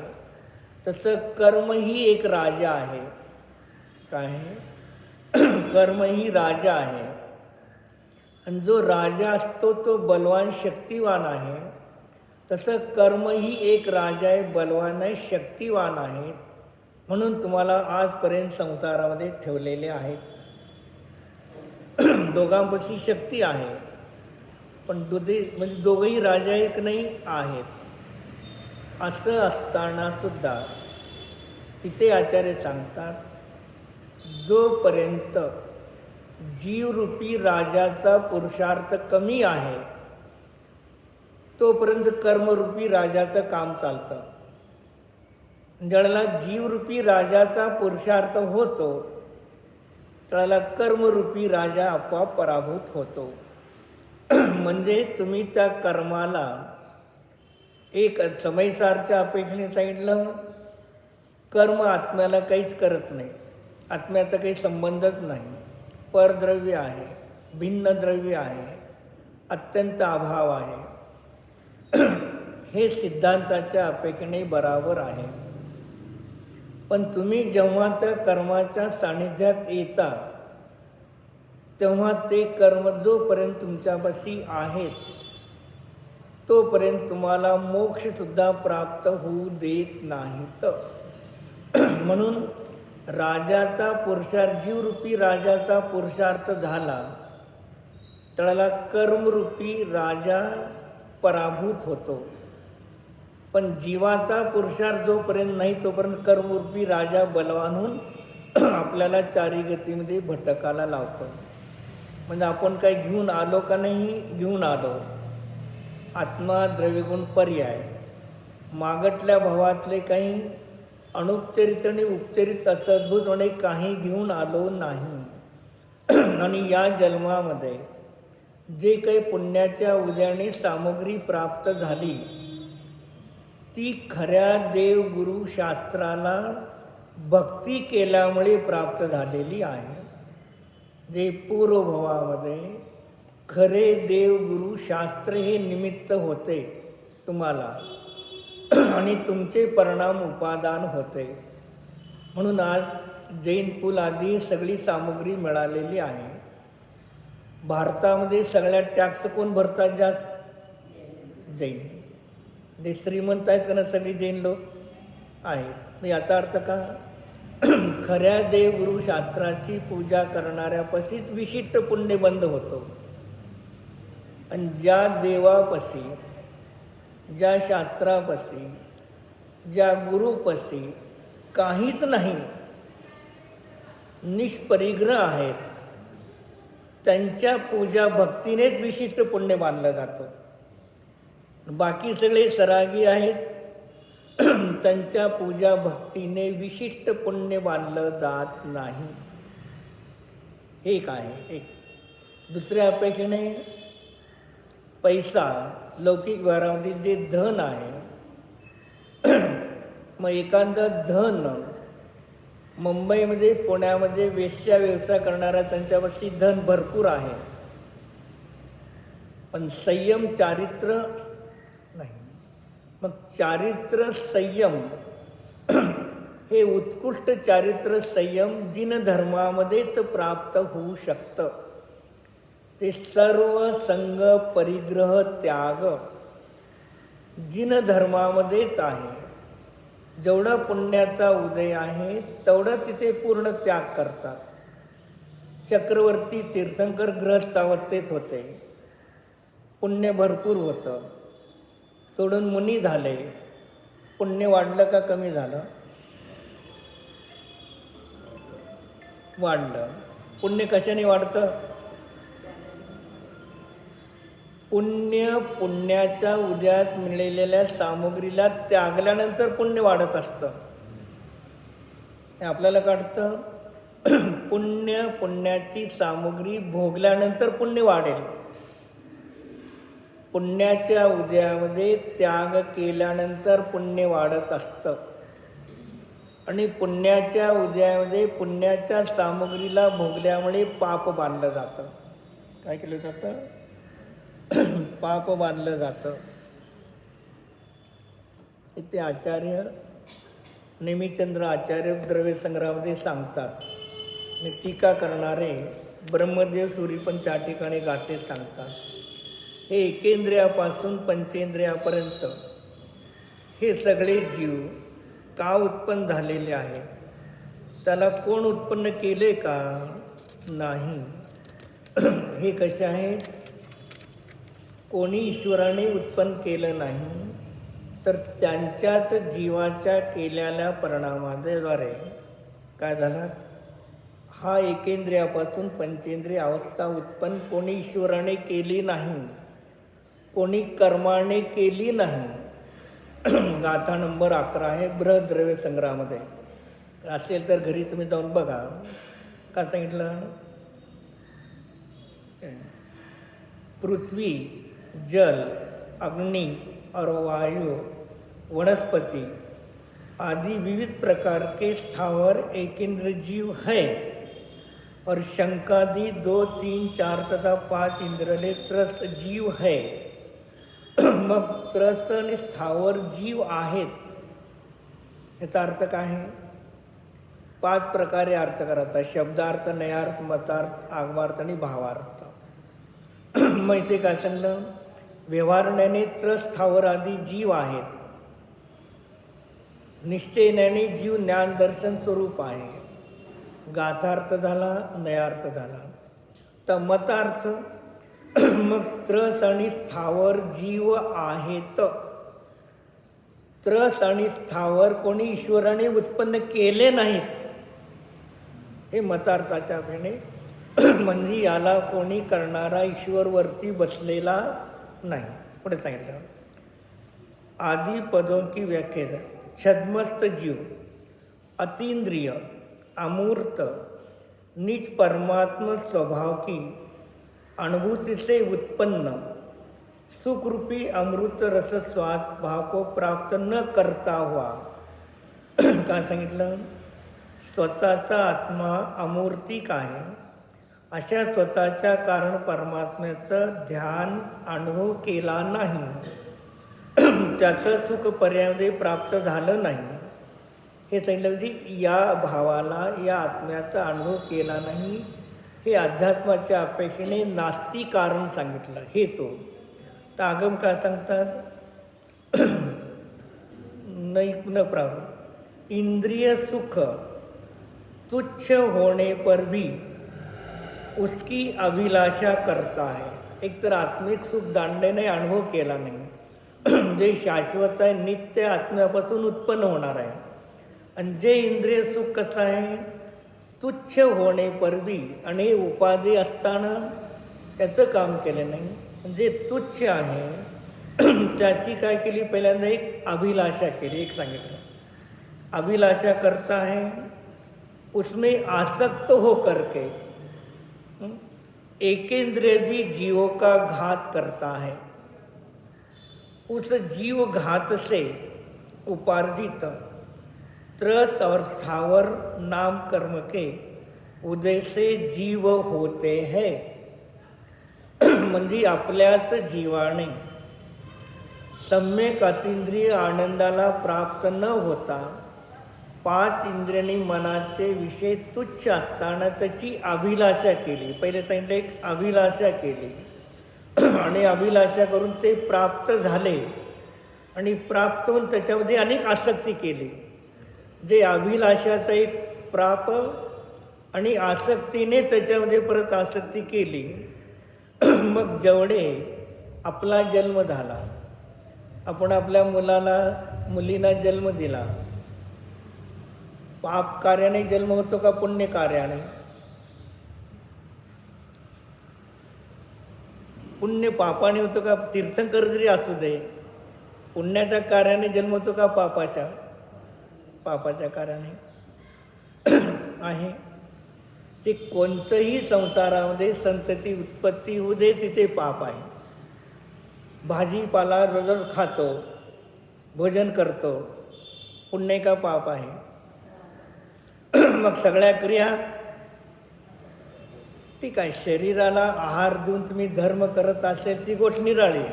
तसं कर्मही एक राजा आहे. काय? कर्मही राजा आहे. आणि जो राजा असतो तो बलवान शक्तिवान आहे. तसं कर्मही एक राजा आहे, बलवान आहे, शक्तिवान आहे. म्हणून तुम्हाला आजपर्यंत संसारामध्ये ठेवलेले आहेत. दोघांपाशी शक्ती आहे, पण दोघंही राजा एक नाही आहेत. असं असताना सुद्धा तिथे आचार्य सांगतात, जोपर्यंत जीवरूपी राजाचा पुरुषार्थ कमी आहे तोपर्यंत कर्मरूपी राजाचं काम चालतं. ज्याला जीवरूपी राजाचा पुरुषार्थ होतो त्याला कर्मरूपी राजा आपोआप पराभूत होतो. म्हणजे तुम्ही त्या कर्माला एक समयसारच्या अपेक्षेने सांगितलं, कर्म आत्म्याला काहीच करत नाही, आत्म्याचा काही संबंधच नाही, परद्रव्य आहे, भिन्न द्रव्य आहे, अत्यंत अभाव आहे. हे सिद्धांताच्या अपेक्षेने बरोबर आहे. पण तुम्ही जेव्हा त्या कर्माच्या सानिध्यात येता तेव्हा ते कर्म जोपर्यंत तुमच्यापाशी आहेत तोपर्यंत तुम्हाला मोक्षसुद्धा प्राप्त होऊ देत नाहीत. म्हणून राजाचा पुरुषार्थ, जीवरूपी राजाचा पुरुषार्थ झाला त्याला कर्मरूपी राजा पराभूत होतो. पण जीवाचा पुरुषार्थ जोपर्यंत नाही तोपर्यंत कर्मरूपी राजा बलवान होऊन आपल्याला चारी गतीमध्ये भटकायला लावतो. म्हणजे आपण काही घेऊन आलो का नाही? घेऊन आलो. आत्मा द्रव्यगुण पर्याय, मागटल्या भावातले काही अनुपचरित आणि उपचरित असं अद्भुतपणे काही घेऊन आलो नाही. आणि या जन्मामध्ये जे काही पुण्याच्या उद्याने सामग्री प्राप्त झाली ती खऱ्या देवगुरु शास्त्राला भक्ती केल्यामुळे प्राप्त झालेली आहे. जे पूर्वभवामध्ये खरे देवगुरु शास्त्र हे निमित्त होते तुम्हाला आणि तुमचे परिणाम उपादान होते. म्हणून आज जैन कुल आदी सगळी सामग्री मिळालेली आहे. भारतामध्ये सगळ्यात टॅक्स कोण भरतात जास्त? जैन. ते श्रीमंत आहेत का ना सगळी जैन लोक आहेत. याचा अर्थ का? खऱ्या देवगुरु शास्त्राची पूजा करणाऱ्यापाशीच विशिष्ट पुण्य बंद होतो. आणि ज्या देवापाशी, ज्या शास्त्रापाशी, ज्या गुरुपाशी काहीच नाही, निष्परिग्रह आहेत, त्यांच्या पूजा भक्तीनेच विशिष्ट पुण्य मानलं जातं. बाकी सगळे सरागी आहेत, त्यांच्या पूजा भक्तीने विशिष्ट पुण्य मानलं जात नाही. एक आहे. एक दुसऱ्या अपेक्षेने पैसा, लौकिक व्यवहारामध्ये जे धन आहे, मग एखादं धन मुंबईमध्ये, पुण्यामध्ये वेश्या व्यवसाय करणारा त्यांच्यापाशी धन भरपूर आहे, पण संयम, चारित्र्य नाही. मग चारित्र्य संयम हे उत्कृष्ट चारित्र्य संयम जिन धर्मामध्येच प्राप्त होऊ शकतं. ते सर्व संग परिग्रह त्याग जिन धर्मामध्येच आहे. जेवढा पुण्याचा उदय आहे तेवढं तिथे पूर्ण त्याग करतात. चक्रवर्ती तीर्थंकर ग्रहस्थ अवस्थेत होते, पुण्य भरपूर होतं, सोडून मुनी झाले, पुण्य वाढलं का कमी झालं? वाढलं. पुण्य कशाने वाढतं? पुण्याच्या उद्यात मिळलेल्या सामुग्रीला त्यागल्यानंतर पुण्य वाढत असतं. आपल्याला काढतं पुण्याची सामुग्री भोगल्यानंतर पुण्य वाढेल. पुण्याच्या उद्यामध्ये त्याग केल्यानंतर पुण्य वाढत असतं. आणि पुण्याच्या उद्यामध्ये पुण्याच्या सामुग्रीला भोगल्यामुळे पाप बांधलं जातं. काय केलं जातं? पाप बांधलं जातं. इथे आचार्य नेमिचंद्र आचार्य द्रव्यसंग्रहामध्ये सांगतात. आणि टीका करणारे ब्रह्मदेव सुरी पण त्या ठिकाणी गाते सांगतात. हे एकेंद्रियापासून पंचेंद्रियापर्यंत हे सगळे जीव का उत्पन्न झालेले आहेत? त्याला कोण उत्पन्न केले का? नाही. हे कसे आहेत? कोणी ईश्वराने उत्पन्न केलं नाही, तर त्यांच्याच जीवाच्या केलेल्या परिणामाद्वारे काय झाला? हा एकेंद्रियापासून पंचेंद्रिय अवस्था उत्पन्न कोणी ईश्वराने केली नाही, कोणी कर्माने केली नाही. गाथा नंबर 11 आहे बृहद्रव्य संग्रहामध्ये. असेल तर घरी तुम्ही जाऊन बघा. का सांगितलं? पृथ्वी, जल, अग्नि और वायु, वनस्पति आदि विविध प्रकार के स्थावर एकेंद्र जीव है और शंकादि 2, 3, 4 तथा 5 इंद्रले त्रस्त जीव है. मग त्रस्त आणि स्थावर जीव आहेत. याचा अर्थ काय आहे? 5 प्रकारे अर्थ करायचा: शब्दार्थ, नयार्थ, मतार्थ, आगमार्थ आणि भावार्थ. मग इथे काय सांगलं? व्यवहारण्याने त्रस्थावर आदी जीव आहेत, निश्चयण्याने जीव ज्ञान दर्शन स्वरूप आहे. गाथार्थ झाला, नयार्थ झाला. तर मतार्थ मग त्रस आणि स्थावर जीव आहेत. त्रस आणि स्थावर कोणी ईश्वराने उत्पन्न केले नाहीत, हे मतार्थाच्या वेळेने. म्हणजे याला कोणी करणारा ईश्वरवरती बसलेला नाही. पुढे सांगितलं आदि पदों की व्याख्या: छद्मस्त जीव, अतींद्रिय, अमूर्त, निज परमात्म स्वभाव की अनुभूति से उत्पन्न सुखरूपी अमृत रस स्वाद भाव को प्राप्त न करता हुआ. काय सांगितलं? स्वतःचा आत्मा अमूर्तिक आहे, अशा स्वतःच्या कारण परमात्म्याचं ध्यान अनुभव केला नाही, त्याचं सुख पर्यायामध्ये प्राप्त झालं नाही. हे सांगितलं म्हणजे या भावाला, या आत्म्याचा अनुभव केला नाही, हे अध्यात्माच्या अपेक्षेने नास्ती कारण सांगितलं हेतू. तर आगम काय सांगतात? न प्रारंभ इंद्रिय सुख तुच्छ होने पर भी उसकी अभिलाषा करता है. एक तर आत्मिक सुख जाणले नाही, अनुभव केला नाही, जे शाश्वत आहे, नित्य आत्म्यापासून उत्पन्न होणार आहे. आणि जे इंद्रिय सुख कसं आहे? तुच्छ होणे पर भी, आणि उपाधी असताना त्याचं काम केलं नाही, जे तुच्छ आहे त्याची काय केली? पहिल्यांदा एक अभिलाषा केली. एक सांगितलं अभिलाषा करता है, उसमें आसक्त हो करके एकेंद्रियदी जीवों का घात करता है. उस जीव घात से उपार्जित त्रस्त और स्थावर नाम कर्म के उदय से जीव होते हैं. म्हणजे आपल्याच जीवाने सम्यक अतींद्रिय आनंदाला प्राप्त न होता 5 इंद्रियांनी मनाचे विषय तुच्छ असताना त्याची अभिलाषा केली. पहिले सांगितलं एक अभिलाषा केली आणि अभिलाषा करून ते प्राप्त झाले आणि प्राप्त होऊन त्याच्यामध्ये अनेक आसक्ती केली. जे अभिलाषाचा एक प्राप आणि आसक्तीने त्याच्यामध्ये परत आसक्ती केली. मग जेवढे आपला जन्म झाला, आपण आपल्या मुलीला जन्म दिला, पाप कार्याने जन्म होतो का पुण्य कार्याने? पुण्य पापाने होतो का? तीर्थंकर जरी असू दे, पुण्याच्या कार्याने जन्म होतो का पापाच्या कार्याने? आहे ते कोणतंही संसारामध्ये संतती उत्पत्ती होऊ दे, तिथे पाप आहे. भाजीपाला रोज खातो, भोजन करतो, पुण्य का पाप आहे? मग सगळ्या क्रिया ठीक आहे. शरीराला आहार देऊन तुम्ही धर्म करत असेल ती गोष्ट निराळी.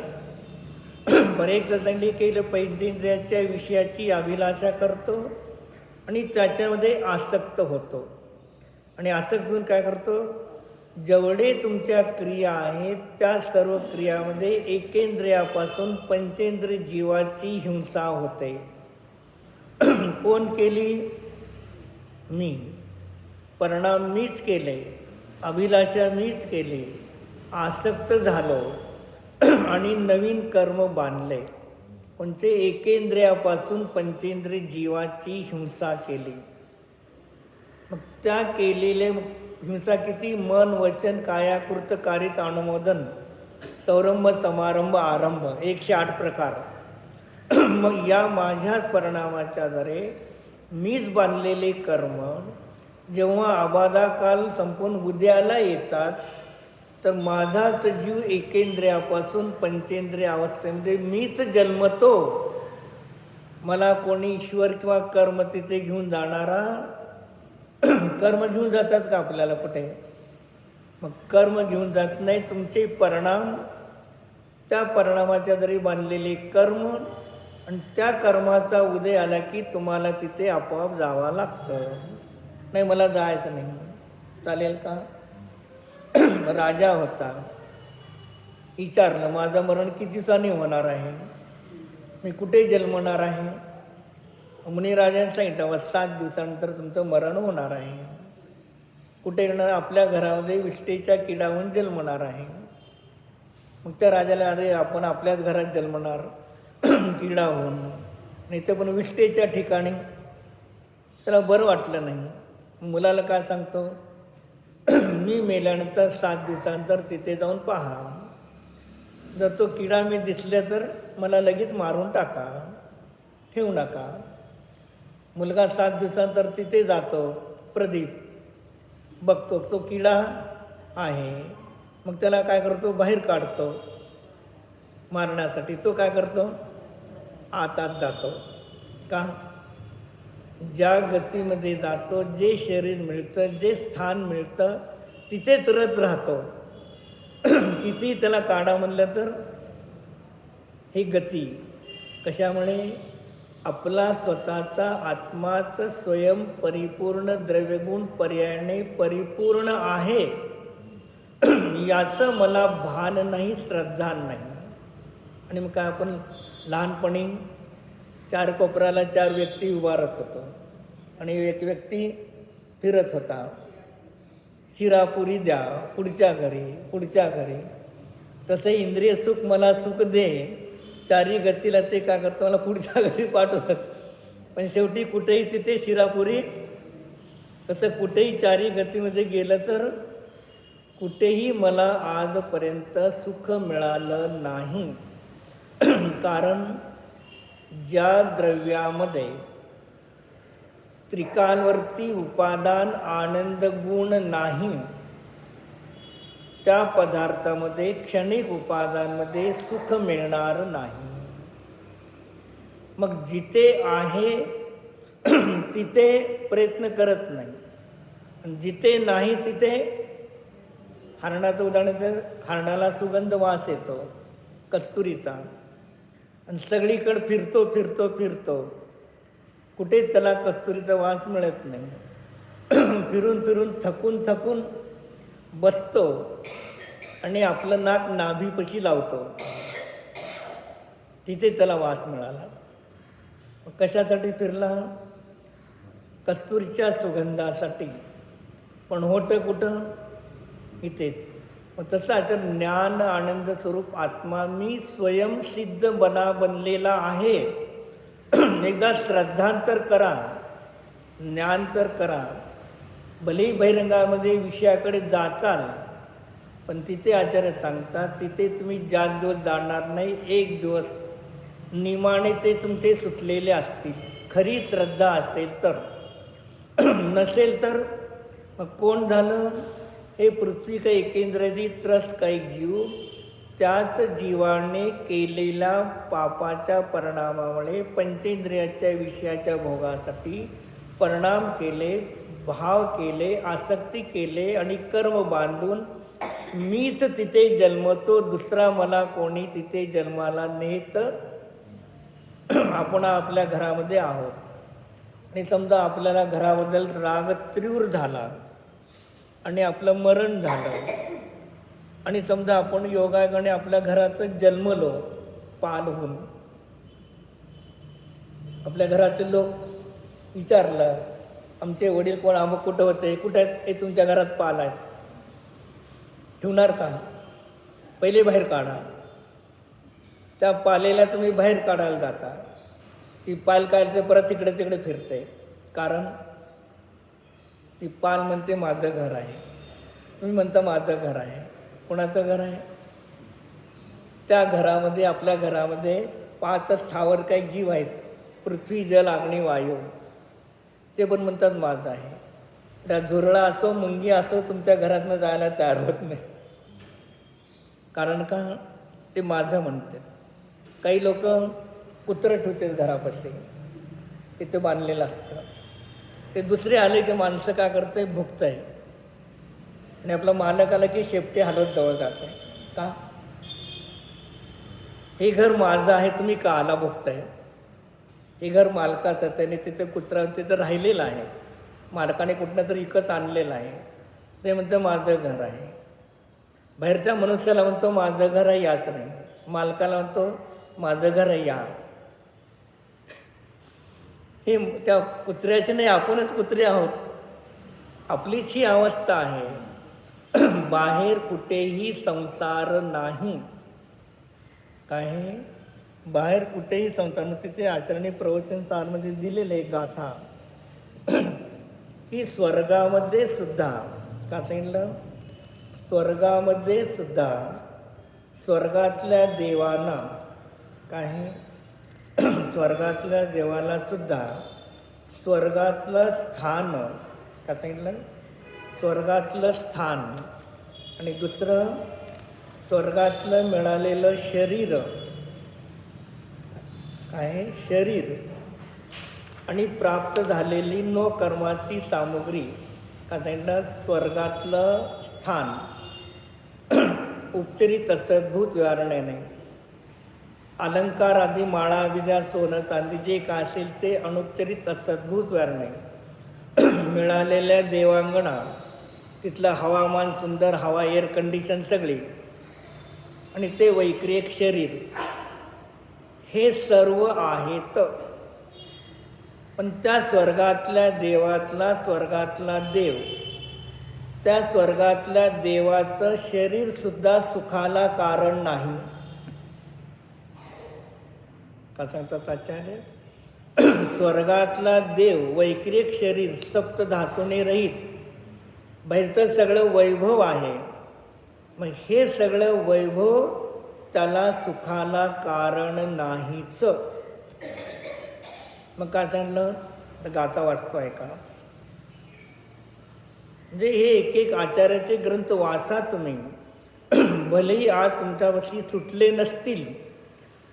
बरेच जणांनी केलं पंचेंद्रियाच्या विषयाची अभिलाषा करतो आणि त्याच्यामध्ये आसक्त होतो. आणि आसक्त होऊन काय करतो? जेवढे तुमच्या क्रिया आहेत त्या सर्व क्रियामध्ये एकेंद्रियापासून पंचेंद्रिय जीवाची हिंसा होते. कोण केली? मी. परिणाम मीच केले, अभिलाषा मीच केली, आसक्त झालो आणि नवीन कर्म बांधले. कोणते? एकेंद्रियापासून पंचेंद्रिय जीवाची हिंसा केली. मग त्या केलेले हिंसा किती? मन वचन काया कृत कारित अनुमोदन सौरंभ समारंभ आरंभ 108 प्रकार. मग या माझ्याच परिणामाच्या द्वारे मीच बांधलेले कर्म जेव्हा आबादा काल संपून उद्याला येतात, तर माझाच जीव एकेंद्रियापासून पंचेंद्रिय अवस्थेमध्ये मीच जन्मतो. मला कोणी ईश्वर किंवा कर्म तिथे घेऊन जाणारा? कर्म घेऊन जातात का आपल्याला कुठे? मग कर्म घेऊन जात नाही. तुमचे परिणाम, त्या परिणामाच्या जरी बांधलेले कर्म आणि त्या कर्माचा उदय आला की तुम्हाला तिथे आपोआप जावं लागतं. नाही मला जायचं नाही, चालेल का? राजा होता, विचारलं माझं मरण किती दिवसांनी होणार आहे, मी कुठे जन्मणार आहे? मुनिराजांनी सांगितलं 7 दिवसानंतर तुमचं मरण होणार आहे. कुठे येणार? आपल्या घरामध्ये विष्ठेच्या किडाहून जन्मणार आहे. मग त्या राजाला, अरे आपण आपल्याच घरात जन्मणार किडा होऊन, नाही तर पण विष्ठेच्या ठिकाणी. त्याला बरं वाटलं नाही. मुलाला काय सांगतो? मी मेल्यानंतर 7 दिवसानंतर तिथे जाऊन पहा, जर तो किडा मी दिसला तर मला लगेच मारून टाका, ठेवू नका. मुलगा 7 दिवसानंतर तिथे जातो, प्रदीप बघतो तो किडा आहे. मग त्याला काय करतो? बाहेर काढतो मारण्यासाठी. तो काय करतो? आतात जातो. का? ज्या गतीमध्ये जातो, जे शरीर मिळतं, जे स्थान मिळतं, तिथेच रत राहतो. किती त्याला काढा म्हणलं तर ही गती. कशामुळे? आपला स्वतःचा आत्माच स्वयं परिपूर्ण द्रव्यगुण पर्यायाने परिपूर्ण आहे. याचं मला भान नाही, श्रद्धा नाही. आणि मग काय आपण लहानपणी 4 कोपऱ्याला 4 व्यक्ती उभारत होतो आणि एक व्यक्ती फिरत होता, शिरापुरी द्या, पुढच्या घरी, पुढच्या घरी. तसे इंद्रिय सुख मला सुख दे, 4 गतीला ते काय करतो, मला पुढच्या घरी पाठवतात. पण शेवटी कुठेही तिथे शिरापुरी. तसं कुठेही 4 गतीमध्ये गेलं तर कुठेही मला आजपर्यंत सुख मिळालं नाही. कारण ज्या द्रव्यामध्ये त्रिकालवर्ती उपादान आनंद गुण नाही, त्या पदार्थामध्ये क्षणिक उपादांमध्ये सुख मिळणार नाही. मग जिथे आहे तिथे प्रयत्न करत नाही, आणि जिथे नाही तिथे हरणाचं उदाहरण तर हरणाला सुगंध वास येतो कस्तुरीचा, आणि सगळीकडे फिरतो फिरतो फिरतो, कुठेच त्याला कस्तुरीचा वास मिळत नाही. फिरून फिरून थकून थकून बसतो आणि आपलं नाक नाभीपाशी लावतो, तिथे त्याला वास मिळाला. कशासाठी फिरला? कस्तुरीच्या सुगंधासाठी. पण होतं कुठं? इथेच. मग तसा तर ज्ञान आनंद स्वरूप आत्मा मी स्वयंसिद्ध बनलेला आहे. एकदा श्रद्धांतर करा, ज्ञान तर करा. भलेही बहिरंगामध्ये विषयाकडे जाचाल, पण तिथे आचार्य सांगतात तिथे तुम्ही जास्त दिवस जाणार नाही. 1 दिवस निमाणे ते तुमचे सुटलेले असतील, खरी श्रद्धा असेल तर. नसेल तर मग कोण झालं? हे पृथ्वी का एकेंद्रदी त्रस्त का एक जीव, त्याच जीवाने केलेल्या पापाच्या परिणामामुळे पंचेंद्रियाच्या विषयाच्या भोगासाठी परिणाम केले, भाव केले, आसक्ती केले आणि कर्म बांधून मीच तिथे जन्मतो, दुसरा मला कोणी तिथे जन्माला नेत. आपण आपल्या घरामध्ये आहोत आणि समजा आपल्याला घराबद्दल राग तीव्र झाला आणि आपलं मरण झालं, आणि समजा आपण योगायोगाने आपल्या घरात जन्मलो पाल होऊन. आपल्या घरातले लोक विचारलं, आमचे वडील कोण, आम्ही कुठं होते, कुठे आहेत? हे तुमच्या घरात पाल आहेत. ठेवणार का? पहिले बाहेर काढा. त्या पालेला तुम्ही बाहेर काढायला जाता, ती पाल काय ते परत इकडे तिकडे फिरते. कारण ती पाल म्हणते माझं घर आहे, तुम्ही म्हणता माझं घर आहे. कोणाचं घर आहे? त्या घरामध्ये, आपल्या घरामध्ये 5 स्थावर काही जीव आहेत, पृथ्वी जल अग्नी वायू. ते पण म्हणतात माझं आहे. त्या झुरळा असो मुंगी असो तुमच्या घरातनं जायला तयार होत नाही. कारण का? ते माझं म्हणते. काही लोक कुत्रं ठेवतात घरापाशी, तिथं बांधलेलं असतं. ते दुसरे आले की माणसं काय करते, भुकत आहे, आणि आपला मालक आला की शेपटी हलवत जवळ जाते. का? हे घर माझं आहे, तुम्ही का आला भुकताय? हे घर मालकाचं, त्याने तिथे कुत्रा तिथं राहिलेलं आहे, मालकाने कुठनं तरी विकत आणलेलं आहे. ते म्हणतं माझं घर आहे. बाहेरच्या मनुष्याला म्हणतो माझं घर आहे, याच नाही. मालकाला म्हणतो माझं घर आहे, या. हे त्या कुत्र्याचे नाही, आपणच कुत्रे आहोत. आपलीच ही अवस्था आहे. बाहेर कुठेही संसार नाही. काय? बाहेर कुठेही संसार. मग तिथे आचरणी प्रवचन सारमध्ये दिलेले गाथा की स्वर्गामध्ये सुद्धा, का सांगितलं? स्वर्गामध्ये सुद्धा स्वर्गातल्या देवांना काय, स्वर्गातल्या देवाला सुद्धा स्वर्गातलं स्थान, का सांगितलं? स्वर्गातलं स्थान. आणि दुसरं स्वर्गातलं मिळालेलं शरीर, काय? शरीर. आणि प्राप्त झालेली नो कर्माची सामुग्री, का सांगितलं? स्वर्गातलं स्थान. उपचारित तत्भूत व्यवहारण्याने अलंकार आदी माळा विद्या सोनं चांदी जे काय असेल ते अनुपचारित तत्भूत व्यवहारणे मिळालेल्या देवांगणा तिथलं हवामान सुंदर, हवा एअर कंडिशन सगळी, आणि ते वैक्रियक शरीर, हे सर्व आहेत. पण त्या स्वर्गातल्या स्वर्गातला देव, त्या स्वर्गातल्या देवाचं शरीरसुद्धा सुखाला कारण नाही. का सांगतात आचार्य? स्वर्गातला देव वैक्रियक शरीर सप्त धातूने रहित, बाहेरचं सगळं वैभव आहे. मग हे सगळं वैभव त्याला सुखाला कारण नाहीच. मग काय सांगितलं? तर गाथा वाचतो आहे का? म्हणजे हे एक एक आचार्याचे ग्रंथ वाचा तुम्ही. भलेही आज तुमच्यापाशी सुटले नसतील,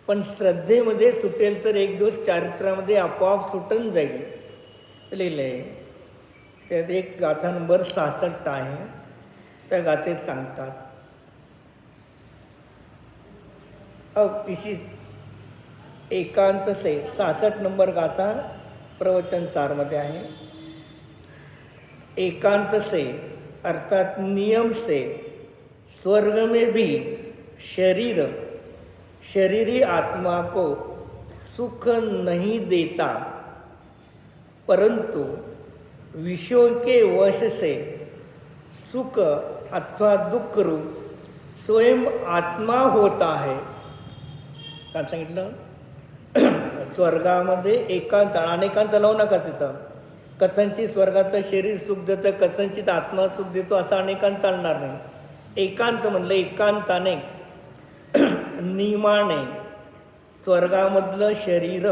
पण श्रद्धेमध्ये सुटेल तर एक दिवस चारित्रामध्ये आपोआप सुटून जाईल. लिहिलं आहे त्यात एक गाथा नंबर 66 आहे. त्या गाथेत सांगतात, इसी एकांत से 66 नंबर गाथा प्रवचन 4 आहे. एकांत से अर्थात नियम से स्वर्ग में भी शरीरी आत्मा को सुख नहीं देता, परंतु विषयों के वश से सुख अथवा दुःख रूप स्वयं आत्मा होता है. काय सांगितलं? स्वर्गामध्ये एकांत, अनेकांत लावू नका तिथं. कथनचित स्वर्गाचं शरीर सुख देतं, कथनचित आत्मा सुख देतो, असं अनेकांत चालणार नाही. एकांत म्हणलं एकांताने, नियमाने स्वर्गामधलं शरीर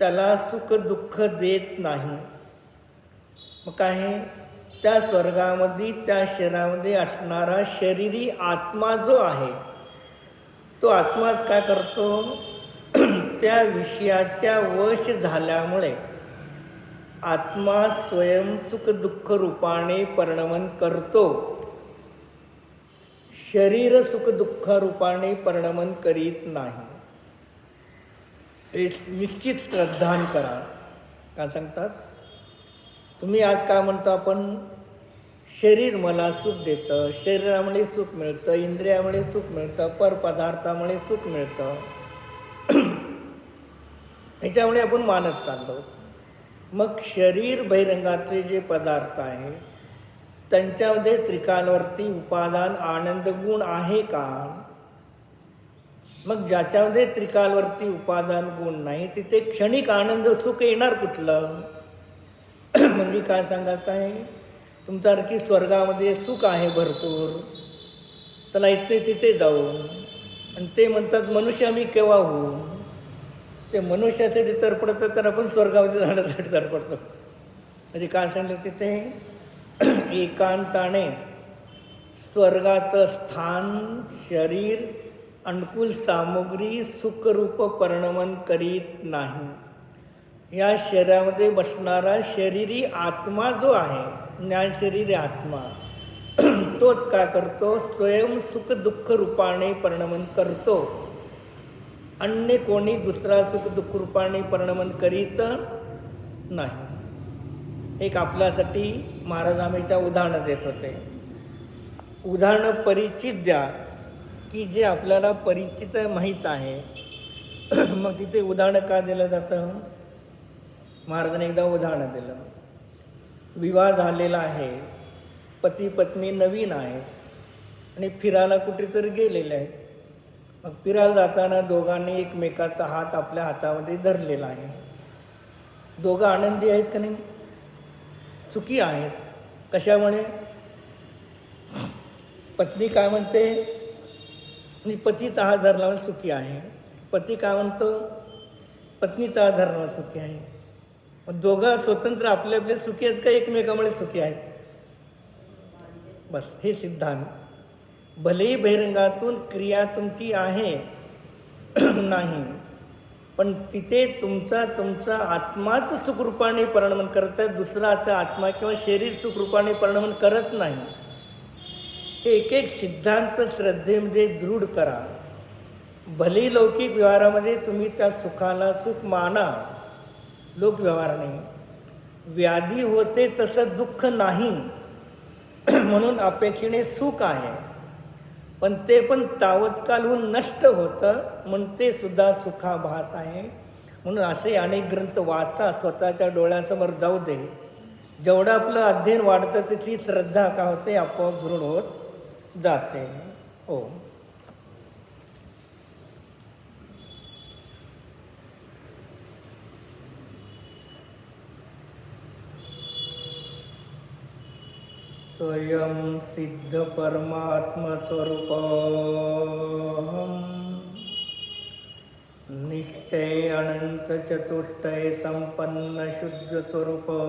त्याला सुख दुःख देत नाही. मग काय? त्या स्वर्गामध्ये त्या शरीरामध्ये असणारा शरीरी आत्मा जो आहे, तो आत्माच काय करतो? त्या विषयाच्या वश झाल्यामुळे आत्मा स्वयं सुख दुःख रूपाने परिणमन करतो. शरीर सुख दुःख रूपाने परिणमन करीत नाही. हे निश्चित श्रद्धान करा. काय सांगतात? तुम्ही आज काय म्हणतो आपण? शरीर मला सुख देतं, शरीरामुळे सुख मिळतं, इंद्रियामुळे सुख मिळतं, परपदार्थामुळे सुख मिळतं, ह्याच्यामुळे आपण मानत चाललो. मग शरीर बहिरंगातले जे पदार्थ आहे त्यांच्यामध्ये त्रिकालवर्ती उपादान आनंद गुण आहे का? मग ज्याच्यामध्ये त्रिकालवर्ती उपादान गुण नाही तिथे क्षणिक आनंद सुख येणार कुठलं? म्हणजे काय सांगायचं आहे? तुमच्यासारखी स्वर्गामध्ये सुख आहे भरपूर, चला इथे तिथे जाऊ, आणि ते म्हणतात मनुष्य आम्ही केव्हा होऊ? ते मनुष्यासाठी तरपडतं तर आपण स्वर्गामध्ये जाण्यासाठी तरपडतो. म्हणजे काय सांगितलं तिथे? एकांताने स्वर्गाचं स्थान, शरीर, अनुकूल सामुग्री सुखरूप परिणमन करीत नाही. या शरीरामध्ये बसणारा शरीरी आत्मा जो आहे, ज्ञानशरीरी आत्मा, तोच काय करतो? स्वयं सुख दुःख रूपाने परिणमन करतो. अन्य कोणी दुसरा सुख दुःख रूपाने परिणमन करीत नाही. एक आपल्यासाठी महाराज आम्हीच्या उदाहरणं देत होते. उदाहरणं परिचित द्या की जे आपल्याला परिचित माहीत आहे. मग तिथे उदाहरणं का दिलं जातं? महाराजांनी एकदा उदाहरणं दिलं. विवाह झालेला आहे, पती पत्नी नवीन आहे आणि फिरायला कुठेतरी गेलेले आहेत. मग फिरायला जाताना दोघांनी एकमेकाचा हात आपल्या हातामध्ये धरलेला आहे. दोघं आनंदी आहेत का नाही? सुखी आहेत. कशामुळे? पत्नी काय म्हणते? म्हणजे पतीचा हात धरल्यावर सुखी आहे. पती काय म्हणतो? पत्नीचा हात धरल्यावर सुखी आहे. मग दोघं स्वतंत्र आपले आपले सुखी आहेत का एकमेकामुळे सुखी आहेत? बस हे सिद्धांत. भलेही बहिरंगातून क्रिया तुमची आहे नाही, पण तिथे तुमचा आत्माच सुखरूपाने परिणमन करत आहे, दुसराचा आत्मा किंवा शरीर सुखरूपाने परिणमन करत नाही. हे एक एक सिद्धांत श्रद्धेमध्ये दृढ करा. भलेही लौकिक व्यवहारामध्ये तुम्ही त्या सुखाला सुख माना, लोकव्यवहार नाही. व्याधी होते तसं दुःख नाही, म्हणून अपेक्षेने सुख आहे, पण ते पण तावत्कालहून नष्ट होतं, म्हणून ते सुद्धा सुखाभास आहे. म्हणून असे अनेक ग्रंथ वाचा, स्वतःच्या डोळ्यासमोर जाऊ दे. जेवढं आपलं अध्ययन वाढतं तितकी श्रद्धा का होते, आपोआप दृढ होत जाते. हो. स्वयं सिद्ध परमात्मस्वरूपम् निश्चय अनंत चतुष्टय संपन्न शुद्ध स्वरूपम्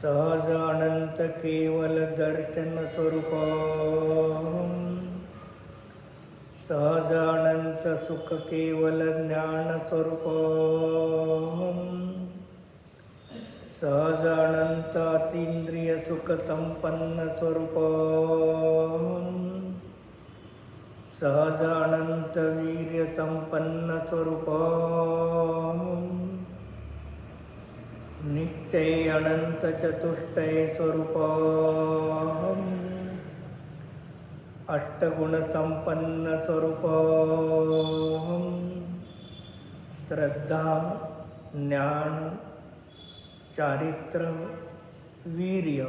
सहज अनंत केवल दर्शन स्वरूपम् सहज अनंत सुख केवल ज्ञान स्वरूपम् सहज अनंत अतींद्रिय सुख संपन्न स्वरूपम् सहज अनंत वीर्य संपन्न स्वरूपम् निश्चय अनंत चतुष्टय स्वरूपम् अष्टगुण संपन्न स्वरूपम् श्रद्धा ज्ञान चारित्र वीर्य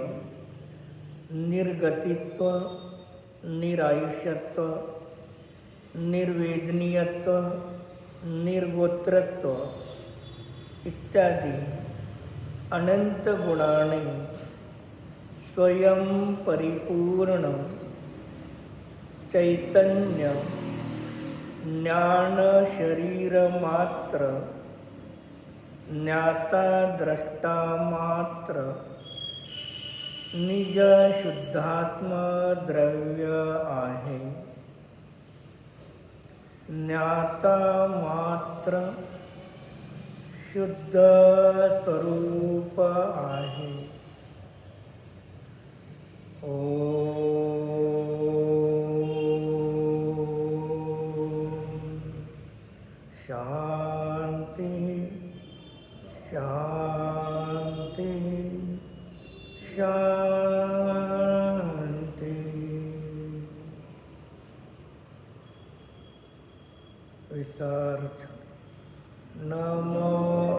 निर्गतित्व निरायुष्यत्व निर्वेदनीयत्व निर्गोत्रत्व इत्यादी अनंत गुणाने स्वयं परिपूर्ण चैतन्य ज्ञान शरीर मात्र ज्ञाता द्रष्टा मात्र निज शुद्धात्म द्रव्य आहे. ज्ञाता मात्र शुद्ध स्वरूप आहे. शांती शांती शांती.